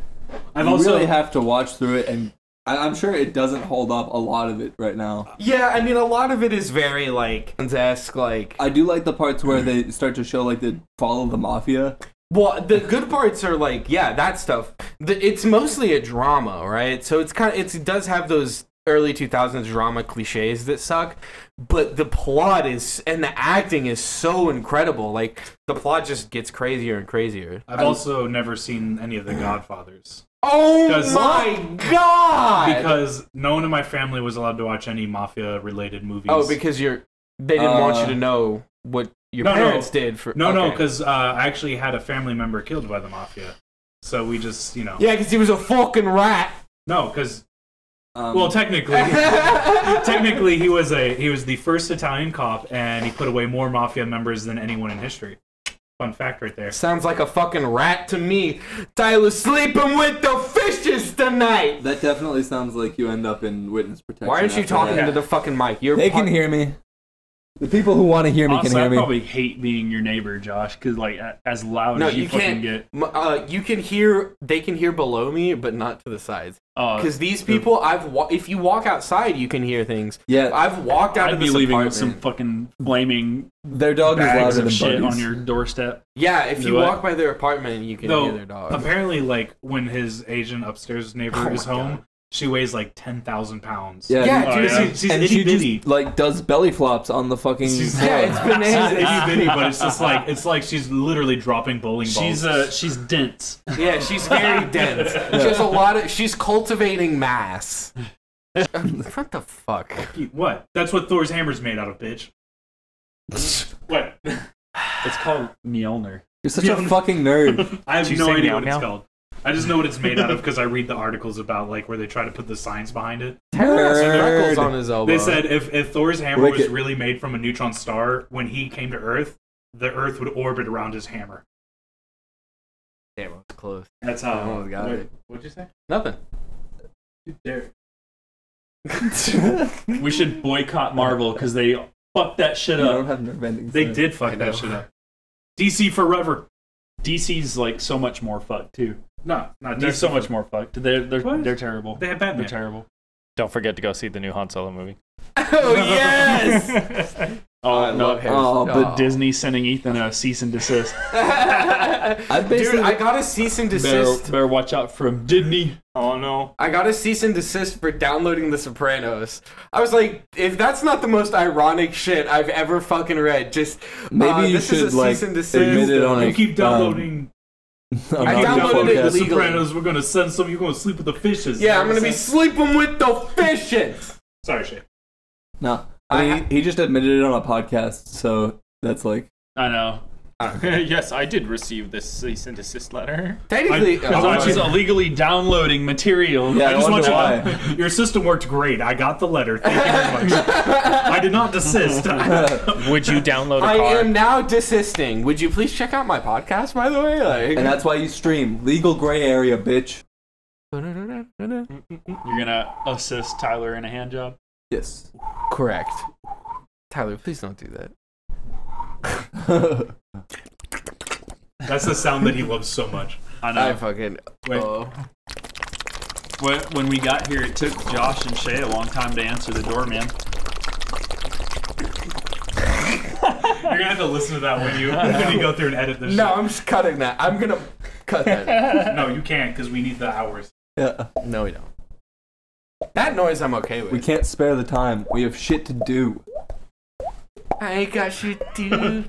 Speaker 5: I've
Speaker 2: you
Speaker 5: also
Speaker 2: really have to watch through it, and I'm sure it doesn't hold up a lot of it right now.
Speaker 1: Yeah, I mean, a lot of it is very like esque, like.
Speaker 2: I do like the parts where they start to show like the fall of the mafia.
Speaker 1: Well, the good parts are like, yeah, that stuff. It's mostly a drama, right? So it's it does have those early 2000s drama cliches that suck, but the plot is and the acting is so incredible. Like the plot just gets crazier and crazier.
Speaker 5: I've also never seen any of The Godfathers.
Speaker 1: Oh
Speaker 5: Does-
Speaker 1: my god!
Speaker 5: Because no one in my family was allowed to watch any mafia-related movies.
Speaker 1: Oh, because they didn't want you to know what your parents did for.
Speaker 5: No,
Speaker 1: okay.
Speaker 5: because I actually had a family member killed by the mafia. So we just,
Speaker 1: Yeah, because he was a fucking rat.
Speaker 5: No, because well, technically, he was the first Italian cop, and he put away more mafia members than anyone in history. Fun fact, right there.
Speaker 1: Sounds like a fucking rat to me. Tyler's sleeping with the fishes tonight.
Speaker 2: That definitely sounds like you end up in witness protection.
Speaker 1: Why aren't you
Speaker 2: after
Speaker 1: talking
Speaker 2: that.
Speaker 1: to the fucking mic?
Speaker 2: They can hear me. The people who want to hear me
Speaker 6: Honestly,
Speaker 2: can hear
Speaker 6: I
Speaker 2: me.
Speaker 6: probably hate being your neighbor, Josh, because like as loud as you fucking get.
Speaker 1: You can hear. They can hear below me, but not to the sides. Because these people, if you walk outside, you can hear things.
Speaker 2: Yeah,
Speaker 1: I've walked out of this apartment.
Speaker 6: I'd be leaving some fucking flaming
Speaker 2: their dog is
Speaker 6: bags
Speaker 2: louder
Speaker 6: of
Speaker 2: than
Speaker 6: shit
Speaker 2: Buddy's.
Speaker 6: on your doorstep.
Speaker 1: Yeah, if you walk by their apartment, you can hear their dog.
Speaker 5: Apparently, like when his Asian upstairs neighbor is home, she weighs like 10,000 pounds.
Speaker 1: Yeah,
Speaker 5: dude, she's
Speaker 2: and
Speaker 5: itty
Speaker 2: she
Speaker 5: bitty.
Speaker 2: just like does belly flops on the fucking.
Speaker 5: It's bananas. She's itty bitty, but it's like she's literally dropping bowling balls.
Speaker 6: She's dense.
Speaker 1: Yeah, she's very dense. She has a lot of. She's cultivating mass. What the fuck?
Speaker 5: What? That's what Thor's hammer's made out of, bitch. What?
Speaker 6: It's called Mjolnir.
Speaker 2: You're such a fucking nerd.
Speaker 5: I have no idea what it's called. I just know what it's made out of because I read the articles about like where they try to put the science behind it.
Speaker 1: Freckles on his elbow.
Speaker 5: They said if Thor's hammer was really made from a neutron star, when he came to Earth, the Earth would orbit around his hammer.
Speaker 1: Damn, it was close.
Speaker 5: That's how.
Speaker 1: Almost got it.
Speaker 5: What'd you say?
Speaker 1: Nothing.
Speaker 5: There.
Speaker 6: We should boycott Marvel because they fucked that shit
Speaker 2: I don't
Speaker 6: up.
Speaker 2: have nerve endings.
Speaker 5: They did fuck that shit up. DC forever.
Speaker 6: DC's like so much more fucked too.
Speaker 5: No, not
Speaker 6: They're
Speaker 5: DC.
Speaker 6: so much more fucked. They're
Speaker 5: What?
Speaker 6: terrible.
Speaker 5: They have Batman.
Speaker 6: They're terrible.
Speaker 7: Don't forget to go see the new Han Solo movie.
Speaker 1: Oh yes!
Speaker 6: Oh no!
Speaker 2: but
Speaker 6: Disney sending Ethan a cease and desist.
Speaker 1: Dude, I got a cease and desist.
Speaker 6: Better watch out from Disney. Oh no!
Speaker 1: I got a cease and desist for downloading The Sopranos. I was like, if that's not the most ironic shit I've ever fucking read, just
Speaker 2: maybe you
Speaker 1: this
Speaker 2: should
Speaker 1: is a
Speaker 2: like
Speaker 1: cease and desist.
Speaker 2: admit it on
Speaker 5: You
Speaker 2: a,
Speaker 5: keep downloading.
Speaker 1: I downloaded it
Speaker 5: The
Speaker 1: legally.
Speaker 5: Sopranos. We're gonna send some. You're gonna sleep with the fishes.
Speaker 1: Yeah, I'm gonna be sleeping with the fishes.
Speaker 5: Sorry, Shay.
Speaker 2: No, I mean, he just admitted it on a podcast, so that's like.
Speaker 6: I know.
Speaker 7: Yes, I did receive this cease and desist letter.
Speaker 1: Technically,
Speaker 6: Because she's illegally downloading material.
Speaker 2: Yeah,
Speaker 5: I just want
Speaker 2: wonder
Speaker 5: you to. Your system worked great. I got the letter. Thank you very much. I did not desist.
Speaker 7: Would you download a
Speaker 1: I
Speaker 7: car?
Speaker 1: am now desisting. Would you please check out my podcast, by the way? Like...
Speaker 2: And that's why you stream. Legal gray area, bitch.
Speaker 6: You're gonna assist Tyler in a hand job?
Speaker 2: Yes.
Speaker 1: Correct. Tyler, please don't do that.
Speaker 5: That's the sound that he loves so much.
Speaker 6: I know.
Speaker 1: I fucking.
Speaker 5: Wait.
Speaker 6: When we got here, it took Josh and Shay a long time to answer the door, man.
Speaker 5: You're gonna have to listen to that when you go through and edit this.
Speaker 1: No,
Speaker 5: shit.
Speaker 1: I'm just cutting that. I'm gonna cut that.
Speaker 5: No, you can't because we need the hours.
Speaker 2: Yeah.
Speaker 1: No, we don't. That noise I'm okay with.
Speaker 2: We can't spare the time. We have shit to do.
Speaker 1: I ain't got shit to do.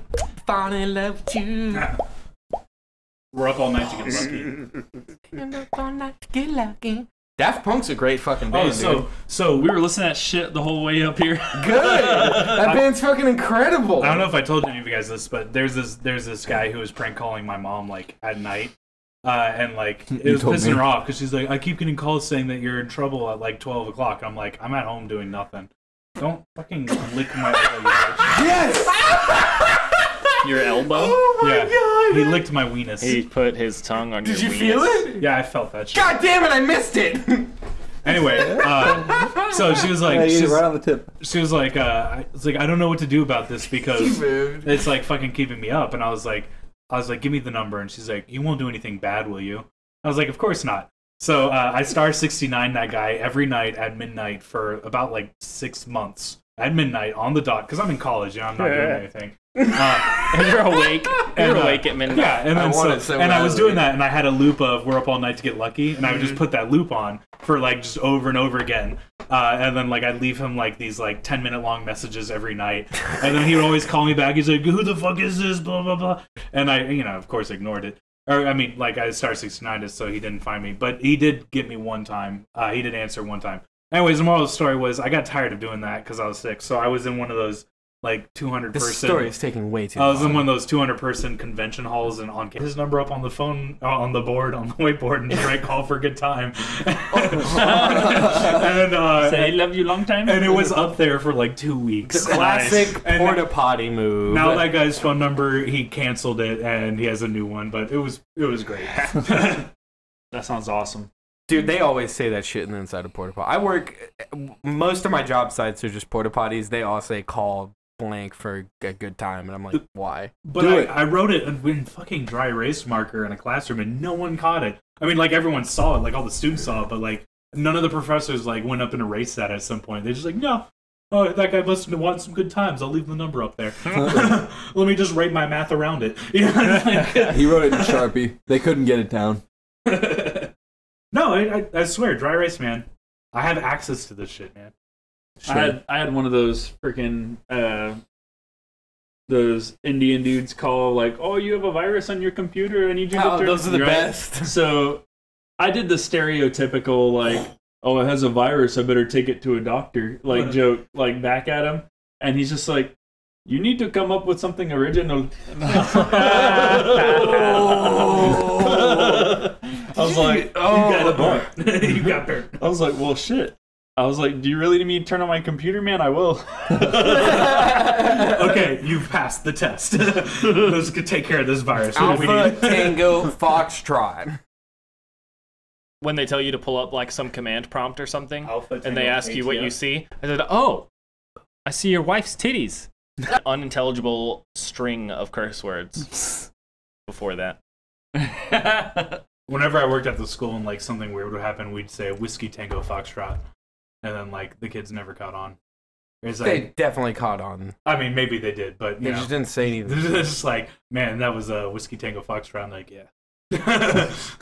Speaker 1: Fall in love with you.
Speaker 5: We're up all night to get lucky.
Speaker 1: Daft Punk's a great fucking band.
Speaker 5: So
Speaker 6: We were listening to that shit the whole way up here.
Speaker 1: good. That band's fucking incredible.
Speaker 5: I don't know if I told any of you guys this, but there's this guy who was prank calling my mom like at night, and like it was pissing her off because she's like, I keep getting calls saying that you're in trouble at like 12 o'clock. And I'm like, I'm at home doing nothing. Don't fucking lick my elbow.
Speaker 1: Yes.
Speaker 7: Your elbow?
Speaker 1: Oh my god.
Speaker 5: He licked my weenus.
Speaker 7: He put his tongue on your
Speaker 1: Did you
Speaker 7: weenus.
Speaker 1: feel it?
Speaker 5: Yeah, I felt that shit.
Speaker 1: God damn it! I missed it.
Speaker 5: Anyway, so she was like,
Speaker 2: Yeah, he's right on the tip.
Speaker 5: she was like, it's like I don't know what to do about this because it's like fucking keeping me up. And I was like, give me the number. And she's like, you won't do anything bad, will you? I was like, of course not. So I star 69 that guy every night at midnight for about like 6 months at midnight on the dot because I'm in college. You know, I'm not doing anything.
Speaker 7: And you're awake. You're awake at midnight.
Speaker 5: Yeah, and then I was doing that, and I had a loop of "We're Up All Night to Get Lucky," and I would just put that loop on for like just over and over again, and then like I'd leave him like these like 10-minute long messages every night, and then he would always call me back. He's like, "Who the fuck is this?" Blah blah blah, and I, of course, ignored it. Or I mean, like I started 69, so he didn't find me, but he did get me one time. He did answer one time. Anyways, the moral of the story was I got tired of doing that because I was sick, so I was in one of those like 200 person.
Speaker 1: This story is taking way too
Speaker 5: I
Speaker 1: long.
Speaker 5: was in one of those 200 person convention halls and on his number up on the phone, on the board, on the whiteboard, and just write "call for a good time." And
Speaker 6: Say I love you long time.
Speaker 5: and it was up there for like 2 weeks.
Speaker 1: The classic
Speaker 5: And
Speaker 1: porta potty move.
Speaker 5: Now that guy's phone number, he canceled it and he has a new one, but it was great.
Speaker 6: That sounds awesome.
Speaker 1: Dude, they always say that shit in the inside of porta potty. Most of my job sites are just porta potties. They all say call blank for a good time, and I'm like, why?
Speaker 5: But I wrote it in fucking dry erase marker in a classroom, and no one caught it. I mean, like, everyone saw it, like, all the students saw it, but, like, none of the professors, like, went up and erased that at some point. They're just like, no, oh, that guy must have wanted some good times. I'll leave the number up there. Let me just write my math around it.
Speaker 2: He wrote it in Sharpie. They couldn't get it down.
Speaker 5: No, I swear, dry erase, man. I have access to this shit, man.
Speaker 6: Sure. I had one of those freaking those Indian dudes call like, oh, you have a virus on your computer. I need you to turn.
Speaker 1: Those are the best.
Speaker 6: So I did the stereotypical like, oh, it has a virus. I better take it to a doctor. Like joke, like back at him, and he's just like, you need to come up with something original. I was like, you got burnt. You got burnt. I was like, well, shit. I was like, do you really need me to turn on my computer, man? I will.
Speaker 5: Okay, you've passed the test. Let's take care of this virus.
Speaker 1: Alpha Tango Foxtrot.
Speaker 7: When they tell you to pull up like some command prompt or something,
Speaker 5: Alpha
Speaker 7: and they ask you what you see, I said, oh, I see your wife's titties. Unintelligible string of curse words before that.
Speaker 5: Whenever I worked at the school and like something weird would happen, we'd say Whiskey Tango Foxtrot, and then like the kids never caught on. Like,
Speaker 1: they definitely caught on.
Speaker 5: I mean, maybe they did, but
Speaker 1: they just didn't say anything.
Speaker 5: It's just like, man, that was a Whiskey Tango Foxtrot. I'm like, yeah.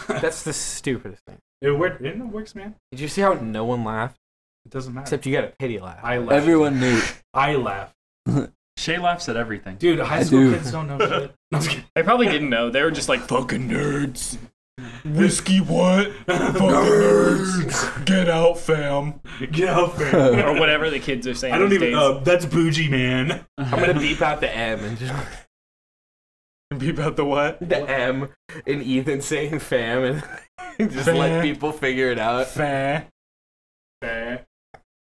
Speaker 1: That's the stupidest thing.
Speaker 5: It works, man.
Speaker 1: Did you see how no one laughed?
Speaker 5: It doesn't matter.
Speaker 1: Except you got a pity laugh.
Speaker 5: I laugh.
Speaker 2: Everyone knew.
Speaker 5: I laugh.
Speaker 6: Shay laughs at everything.
Speaker 5: Dude, high school kids don't know shit. No,
Speaker 7: they probably didn't know. They were just like, fucking nerds. Whiskey what? Fucking nerds. Get out, fam.
Speaker 5: Get out, fam.
Speaker 7: Or whatever the kids are saying.
Speaker 5: I don't even know. That's bougie, man.
Speaker 1: I'm going to beep out the M and just...
Speaker 7: Beep out the what?
Speaker 1: The M and Ethan saying fam and just let people figure it out.
Speaker 7: Fam.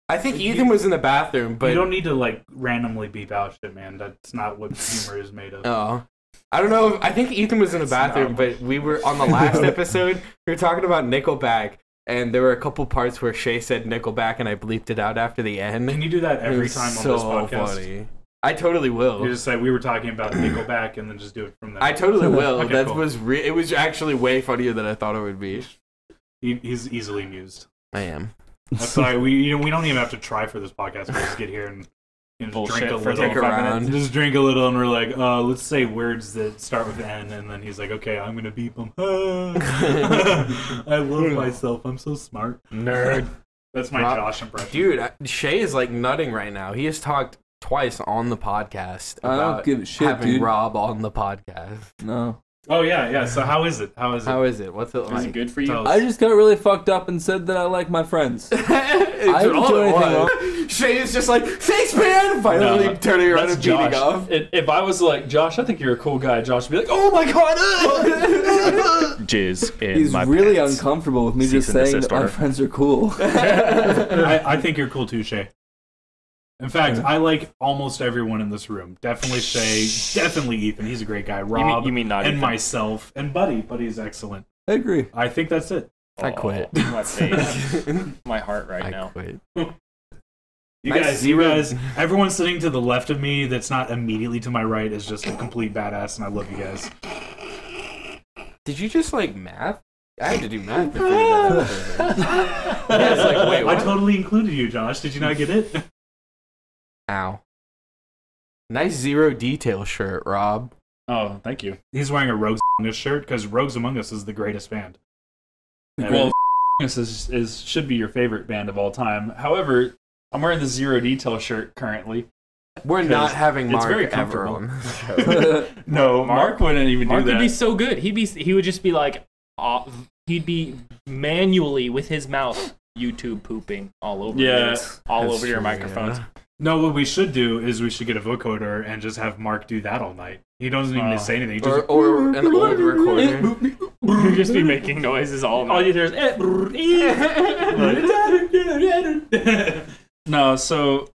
Speaker 1: I think Ethan was in the bathroom, but...
Speaker 5: You don't need to, like, randomly beep out shit, man. That's not what humor is made of.
Speaker 1: Oh. I don't know. I think Ethan was in the bathroom, but we were, on the last episode, we were talking about Nickelback, and there were a couple parts where Shay said Nickelback, and I bleeped it out after the end.
Speaker 5: Can you do that every time on this podcast?
Speaker 1: Funny. I totally will.
Speaker 5: You just say, we were talking about Nickelback, and then just do it from there.
Speaker 1: I totally will.
Speaker 5: Okay,
Speaker 1: that
Speaker 5: cool.
Speaker 1: It was actually way funnier than I thought it would be.
Speaker 5: He's easily amused.
Speaker 1: I am.
Speaker 5: That's why we don't even have to try for this podcast. We just get here and just drink a little. Just drink a little, and we're like, let's say words that start with N, and then he's like, okay, I'm gonna beep them. I love myself. I'm so smart.
Speaker 7: Nerd.
Speaker 5: That's my Josh impression.
Speaker 1: Dude, Shay is like nutting right now. He has talked twice on the podcast about
Speaker 2: I don't give a shit,
Speaker 1: having
Speaker 2: dude.
Speaker 1: Rob on the podcast.
Speaker 2: No.
Speaker 5: Oh yeah. So how is it?
Speaker 1: How is it? What's it like?
Speaker 7: Is it good for you?
Speaker 2: I just got really fucked up and said that I like my friends. I didn't do anything wrong.
Speaker 1: Shay is just like, thanks, man! Finally turning around and beating off.
Speaker 6: If I was like, Josh, I think you're a cool guy, Josh would be like, oh my god!
Speaker 7: Jizz in
Speaker 2: He's
Speaker 7: my
Speaker 2: really
Speaker 7: pants.
Speaker 2: uncomfortable with me just saying that my friends are cool.
Speaker 5: I think you're cool too, Shay. In fact, I like almost everyone in this room. Definitely Shay, definitely Ethan. He's a great guy. Rob,
Speaker 7: you mean not
Speaker 5: and
Speaker 7: Ethan?
Speaker 5: Myself, and Buddy. Buddy's excellent.
Speaker 2: I agree.
Speaker 5: I think that's it.
Speaker 1: I quit.
Speaker 7: My face. My heart right
Speaker 1: I
Speaker 7: now.
Speaker 1: quit.
Speaker 5: You
Speaker 1: Nice
Speaker 5: guys, everyone sitting to the left of me that's not immediately to my right is just a complete badass, and I love you guys.
Speaker 1: Did you just like math? I had to do math before you got up there. Yeah, it's like, wait, what?
Speaker 5: I totally included you, Josh. Did you not get it?
Speaker 1: Ow. Nice zero detail shirt, Rob.
Speaker 6: Oh, thank you.
Speaker 5: He's wearing a Rogues Among Us shirt because Rogues Among Us is the greatest band.
Speaker 6: Well, is should be your favorite band of all time. However, I'm wearing the Zero Detail shirt currently.
Speaker 1: We're not having
Speaker 6: it's
Speaker 1: Mark
Speaker 6: very
Speaker 1: ever
Speaker 6: comfortable.
Speaker 1: on this show.
Speaker 6: No, Mark wouldn't even
Speaker 7: Mark
Speaker 6: do that.
Speaker 7: would be so good. He would just be like, he'd be manually with his mouth YouTube pooping all over over your microphones.
Speaker 1: Yeah.
Speaker 5: No, what we should do is we should get a vocoder and just have Mark do that all night. He doesn't even say anything. He just
Speaker 1: Or an old recorder.
Speaker 7: You'd just be making noises all night.
Speaker 6: All you hear is No, so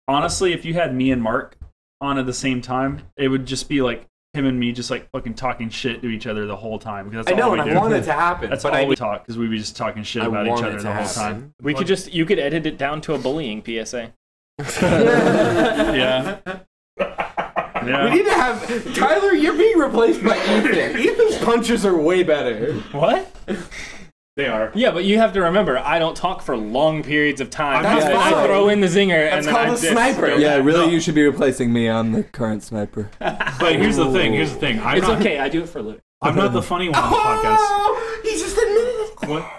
Speaker 6: honestly, if you had me and Mark on at the same time, it would just be like him and me just like fucking talking shit to each other the whole time. Because that's all we
Speaker 1: and
Speaker 6: do.
Speaker 1: I want it to happen.
Speaker 6: That's
Speaker 1: but
Speaker 6: all we talk, because we'd be just talking shit about each other the whole time.
Speaker 7: You could edit it down to a bullying PSA.
Speaker 6: Yeah, Yeah.
Speaker 1: We
Speaker 6: Yeah.
Speaker 1: need to have Tyler. You're being replaced by Ethan. Ethan's punches are way better.
Speaker 7: What?
Speaker 5: They are.
Speaker 7: Yeah, but you have to remember, I don't talk for long periods of time.
Speaker 5: That's
Speaker 7: And then I
Speaker 1: fine.
Speaker 7: throw in the zinger,
Speaker 1: That's
Speaker 7: and then
Speaker 1: called
Speaker 7: I
Speaker 1: a sniper.
Speaker 2: Yeah, really,
Speaker 5: No.
Speaker 2: you should be replacing me on the current sniper.
Speaker 5: But here's the thing. Here's the thing. I'm
Speaker 7: It's
Speaker 5: not,
Speaker 7: okay. I do it for a living.
Speaker 5: I'm not the funny one on the podcast.
Speaker 1: Oh, he just admitted it.
Speaker 5: What?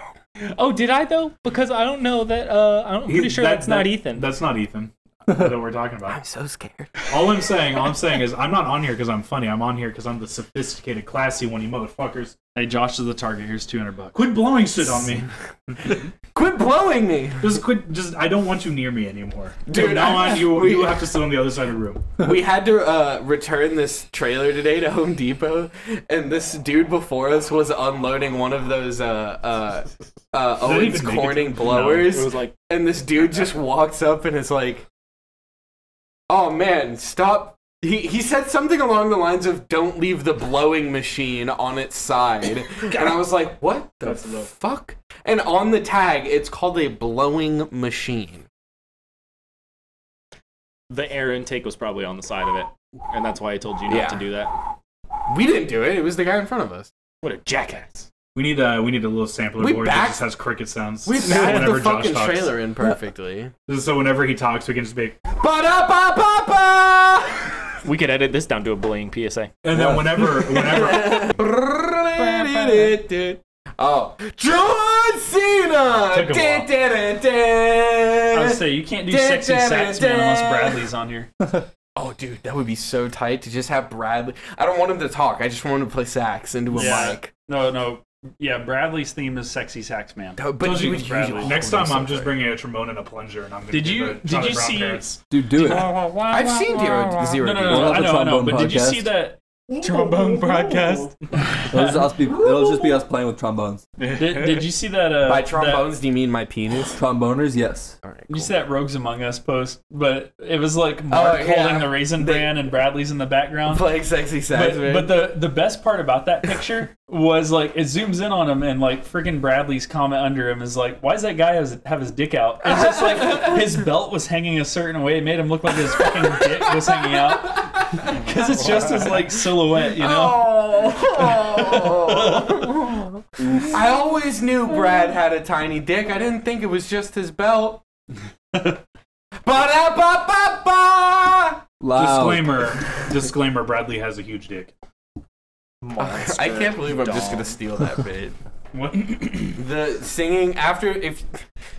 Speaker 7: Oh, did I though? Because I don't know that. I'm pretty sure that's not Ethan.
Speaker 5: That's not Ethan that we're talking about.
Speaker 1: I'm so scared.
Speaker 5: All I'm saying is I'm not on here because I'm funny. I'm on here because I'm the sophisticated, classy one, you motherfuckers.
Speaker 6: Hey, Josh is the target. Here's $200.
Speaker 5: Quit blowing shit on me.
Speaker 1: Quit blowing me.
Speaker 5: Just I don't want you near me anymore.
Speaker 1: Dude,
Speaker 5: From now on, you
Speaker 1: we-
Speaker 5: have to sit on the other side of the room.
Speaker 1: We had to return this trailer today to Home Depot, and this dude before us was unloading one of those Owens
Speaker 5: even make it
Speaker 1: Corning
Speaker 5: to-
Speaker 1: blowers,
Speaker 7: It was like,
Speaker 1: and this dude just walks up and is like, "Oh man, stop." He said something along the lines of "Don't leave the blowing machine on its side," and I was like, "What the
Speaker 5: That's low.
Speaker 1: fuck?" And on the tag, it's called a blowing machine.
Speaker 7: the air intake was probably on the side of it, and that's why I told you not
Speaker 1: Yeah.
Speaker 7: to do that.
Speaker 1: We didn't do it. It was the guy in front of us.
Speaker 7: What a jackass!
Speaker 5: We need a little sampler
Speaker 1: We
Speaker 5: board that
Speaker 1: backed-
Speaker 5: just has cricket sounds.
Speaker 1: We
Speaker 5: So
Speaker 1: backed
Speaker 5: whenever
Speaker 1: the fucking
Speaker 5: Josh talks.
Speaker 1: trailer in perfectly.
Speaker 5: So whenever he talks, we can just be.
Speaker 1: Ba-da-ba-ba-ba!
Speaker 7: We could edit this down to a bullying PSA.
Speaker 5: And then whenever
Speaker 1: Oh, John Cena!
Speaker 5: Took a while.
Speaker 6: I would say you can't do sexy sax man unless Bradley's on here.
Speaker 1: Oh, dude, that would be so tight to just have Bradley. I don't want him to talk. I just want him to play sax into a
Speaker 6: Yeah.
Speaker 1: mic.
Speaker 6: No. Yeah, Bradley's theme is sexy sax man.
Speaker 1: But
Speaker 5: Told
Speaker 1: he
Speaker 5: you,
Speaker 1: would
Speaker 6: Bradley.
Speaker 1: usually.
Speaker 5: next time I'm just bringing a trombone and a plunger, and I'm gonna
Speaker 6: Did
Speaker 5: do
Speaker 6: you-
Speaker 5: the
Speaker 6: did
Speaker 5: Charlie
Speaker 6: you
Speaker 5: Brown
Speaker 6: see-
Speaker 5: parrots.
Speaker 2: Dude, do it.
Speaker 1: I've seen Zero.
Speaker 6: No,
Speaker 2: We're
Speaker 6: I
Speaker 2: not the
Speaker 6: know,
Speaker 2: trombone
Speaker 6: but did you
Speaker 2: podcast.
Speaker 6: see that trombone broadcast?
Speaker 2: It'll just be us playing with trombones.
Speaker 6: Did you see that?
Speaker 1: By trombones, do you mean my penis?
Speaker 2: Tromboners, yes.
Speaker 1: All right,
Speaker 6: You
Speaker 1: cool.
Speaker 6: see that Rogues Among Us post, but it was like Mark
Speaker 1: yeah.
Speaker 6: holding the Raisin Bran and Bradley's in the background.
Speaker 1: Playing sexy sax, man.
Speaker 6: But the best part about that picture was like it zooms in on him and like freaking Bradley's comment under him is like, why does that guy have his dick out? It's just like his belt was hanging a certain way. It made him look like his fucking dick was hanging out because it's just his like silhouette, you know.
Speaker 1: Oh. I always knew Brad had a tiny dick. I didn't think it was just his belt. Ba-da-ba-ba-ba!
Speaker 2: Loud.
Speaker 5: Disclaimer: Bradley has a huge dick.
Speaker 1: I can't believe I'm just gonna steal that bit.
Speaker 5: What?
Speaker 1: The singing after if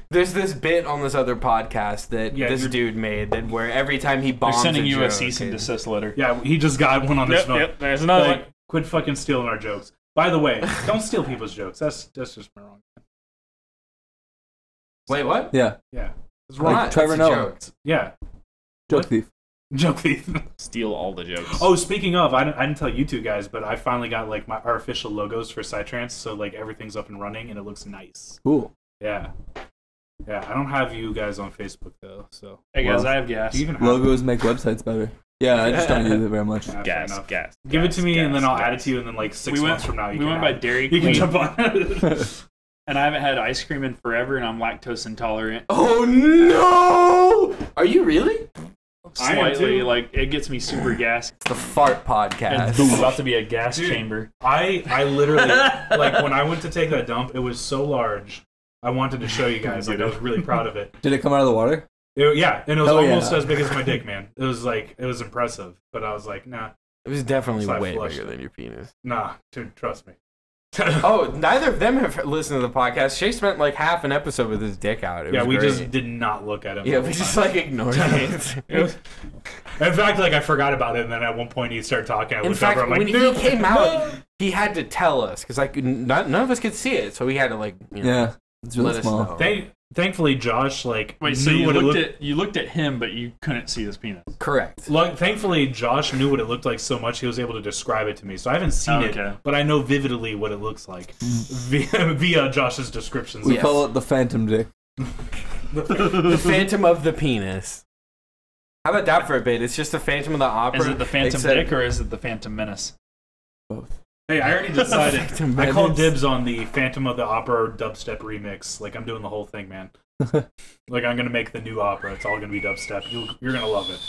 Speaker 1: there's this bit on this other podcast that
Speaker 5: Yeah,
Speaker 1: this
Speaker 5: you're-
Speaker 1: dude made that where every time he
Speaker 6: They're
Speaker 1: bombs
Speaker 6: sending you a
Speaker 1: joke,
Speaker 6: cease and desist letter.
Speaker 5: Yeah, he just got one on his phone.
Speaker 7: Yep, there's another one.
Speaker 5: Like, quit fucking stealing our jokes. By the way, don't steal people's jokes. That's just wrong.
Speaker 1: Wait, what?
Speaker 2: Yeah.
Speaker 5: Yeah, it's
Speaker 1: Why?
Speaker 5: wrong.
Speaker 2: Like Trevor
Speaker 1: That's a
Speaker 2: Noah.
Speaker 1: joke.
Speaker 5: Yeah,
Speaker 2: Joke thief.
Speaker 5: joke thief.
Speaker 7: Steal all the jokes.
Speaker 5: Oh, speaking of, I didn't tell you two guys, but I finally got like our official logos for Psytrance, so like everything's up and running and it looks nice.
Speaker 2: Cool.
Speaker 5: Yeah, yeah. I don't have you guys on Facebook though, so
Speaker 6: Hey guys,
Speaker 2: Well,
Speaker 6: I have gas.
Speaker 5: do you even have
Speaker 2: Logos make websites better. Yeah, I just don't use it very much.
Speaker 5: Yeah, fair
Speaker 7: gas,
Speaker 5: enough.
Speaker 7: gas.
Speaker 5: Give it to me, and then I'll add it
Speaker 7: gas.
Speaker 5: to you, and then like 6
Speaker 6: We went-
Speaker 5: months from now, you
Speaker 6: we
Speaker 5: can
Speaker 6: went by
Speaker 5: have-
Speaker 6: Dairy
Speaker 5: You can
Speaker 6: Queen.
Speaker 5: jump on.
Speaker 6: And I haven't had ice cream in forever, and I'm lactose intolerant.
Speaker 1: Oh no! Are you really?
Speaker 5: I am
Speaker 6: Slightly,
Speaker 5: too.
Speaker 6: like it gets me super gassy.
Speaker 1: The fart
Speaker 6: And
Speaker 1: podcast.
Speaker 6: it's about to be a gas
Speaker 5: Dude.
Speaker 6: chamber.
Speaker 5: I literally like when I went to take that dump, it was so large. I wanted to show you guys. Like I was really proud of it.
Speaker 2: Did it come out of the water?
Speaker 5: Yeah, and it was
Speaker 2: Hell yeah.
Speaker 5: almost as big as my dick, man. It was impressive. But I was like, nah,
Speaker 1: It was definitely
Speaker 5: So I
Speaker 1: way
Speaker 5: flushed
Speaker 1: bigger
Speaker 5: it.
Speaker 1: than your penis.
Speaker 5: nah, dude, trust me.
Speaker 1: Oh, neither of them have listened to the podcast. Shay spent like half an episode with his dick out. It
Speaker 5: Yeah,
Speaker 1: was
Speaker 5: we
Speaker 1: great.
Speaker 5: just did not look at him.
Speaker 1: Yeah,
Speaker 5: the
Speaker 1: we
Speaker 5: whole
Speaker 1: just
Speaker 5: time.
Speaker 1: like ignored it.
Speaker 5: It was- in fact, like I forgot about it, and then at one point he started talking. I
Speaker 1: In
Speaker 5: looked
Speaker 1: fact,
Speaker 5: over. I'm like,
Speaker 1: when
Speaker 5: nope.
Speaker 1: he came out, he had to tell us because like none of us could see it, so he had to like
Speaker 2: Yeah. It's really
Speaker 1: let us
Speaker 2: small.
Speaker 1: know.
Speaker 5: Thankfully, Josh like
Speaker 6: Wait,
Speaker 5: knew
Speaker 6: so you
Speaker 5: what it
Speaker 6: looked
Speaker 5: looked.
Speaker 6: at you looked at him, but you couldn't see his penis.
Speaker 1: Correct.
Speaker 5: Thankfully, Josh knew what it looked like so much he was able to describe it to me. So I haven't seen
Speaker 6: Okay.
Speaker 5: it, but I know vividly what it looks like via Josh's descriptions.
Speaker 2: We
Speaker 1: Yes.
Speaker 2: call it the phantom dick.
Speaker 1: The Phantom of the Penis. How about that for a bit? It's just the Phantom of the Opera.
Speaker 6: Is it the Phantom
Speaker 1: except-
Speaker 6: Dick or is it the Phantom Menace?
Speaker 2: Both.
Speaker 5: Hey, I already decided.
Speaker 1: Phantom
Speaker 5: I called
Speaker 1: Menace.
Speaker 5: dibs on the Phantom of the Opera dubstep remix. Like I'm doing the whole thing, man. Like I'm gonna make the new opera. It's all gonna be dubstep. You're gonna love it.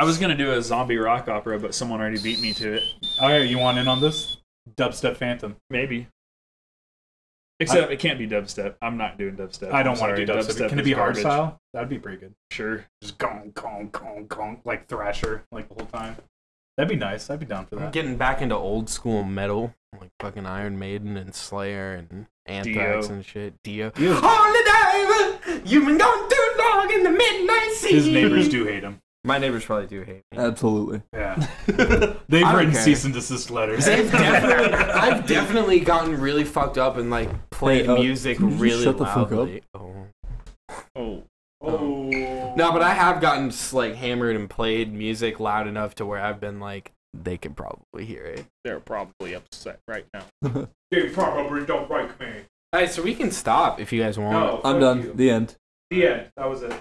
Speaker 6: I was gonna do a zombie rock opera, but someone already beat me to it.
Speaker 5: Oh yeah, you want in on this? Dubstep Phantom.
Speaker 6: Maybe. Except it can't be dubstep. I'm not doing dubstep.
Speaker 5: I don't
Speaker 6: I'm
Speaker 5: want to do
Speaker 6: sorry.
Speaker 5: dubstep. Can it
Speaker 6: is
Speaker 5: be hard
Speaker 6: garbage.
Speaker 5: style? That'd be pretty good.
Speaker 6: Sure.
Speaker 5: Just gong, gong, gong, gong, like Thrasher, like the whole time. That'd be nice. I'd be down for
Speaker 1: I'm
Speaker 5: that.
Speaker 1: getting back into old school metal, like fucking Iron Maiden and Slayer and Anthrax
Speaker 6: Dio.
Speaker 1: and shit. Dio.
Speaker 5: Dio's-
Speaker 1: Holy diver, you've been gone too long in the midnight sea.
Speaker 5: His neighbors do hate him.
Speaker 1: My neighbors probably do hate me.
Speaker 2: Absolutely.
Speaker 5: Yeah. They've
Speaker 1: I don't
Speaker 5: written
Speaker 1: care.
Speaker 5: cease and desist letters.
Speaker 1: I've definitely gotten really fucked up and like played
Speaker 2: Hey,
Speaker 1: music
Speaker 2: can you just
Speaker 1: really
Speaker 2: shut the fuck
Speaker 1: loudly.
Speaker 6: Oh.
Speaker 1: No, but I have gotten like hammered and played music loud enough to where I've been like, they could probably hear it.
Speaker 7: They're probably upset right now.
Speaker 5: They probably don't like me.
Speaker 1: Alright, so we can stop if you guys want.
Speaker 5: No,
Speaker 2: I'm
Speaker 5: fuck
Speaker 2: done.
Speaker 5: you.
Speaker 2: The end.
Speaker 5: The end. That was it.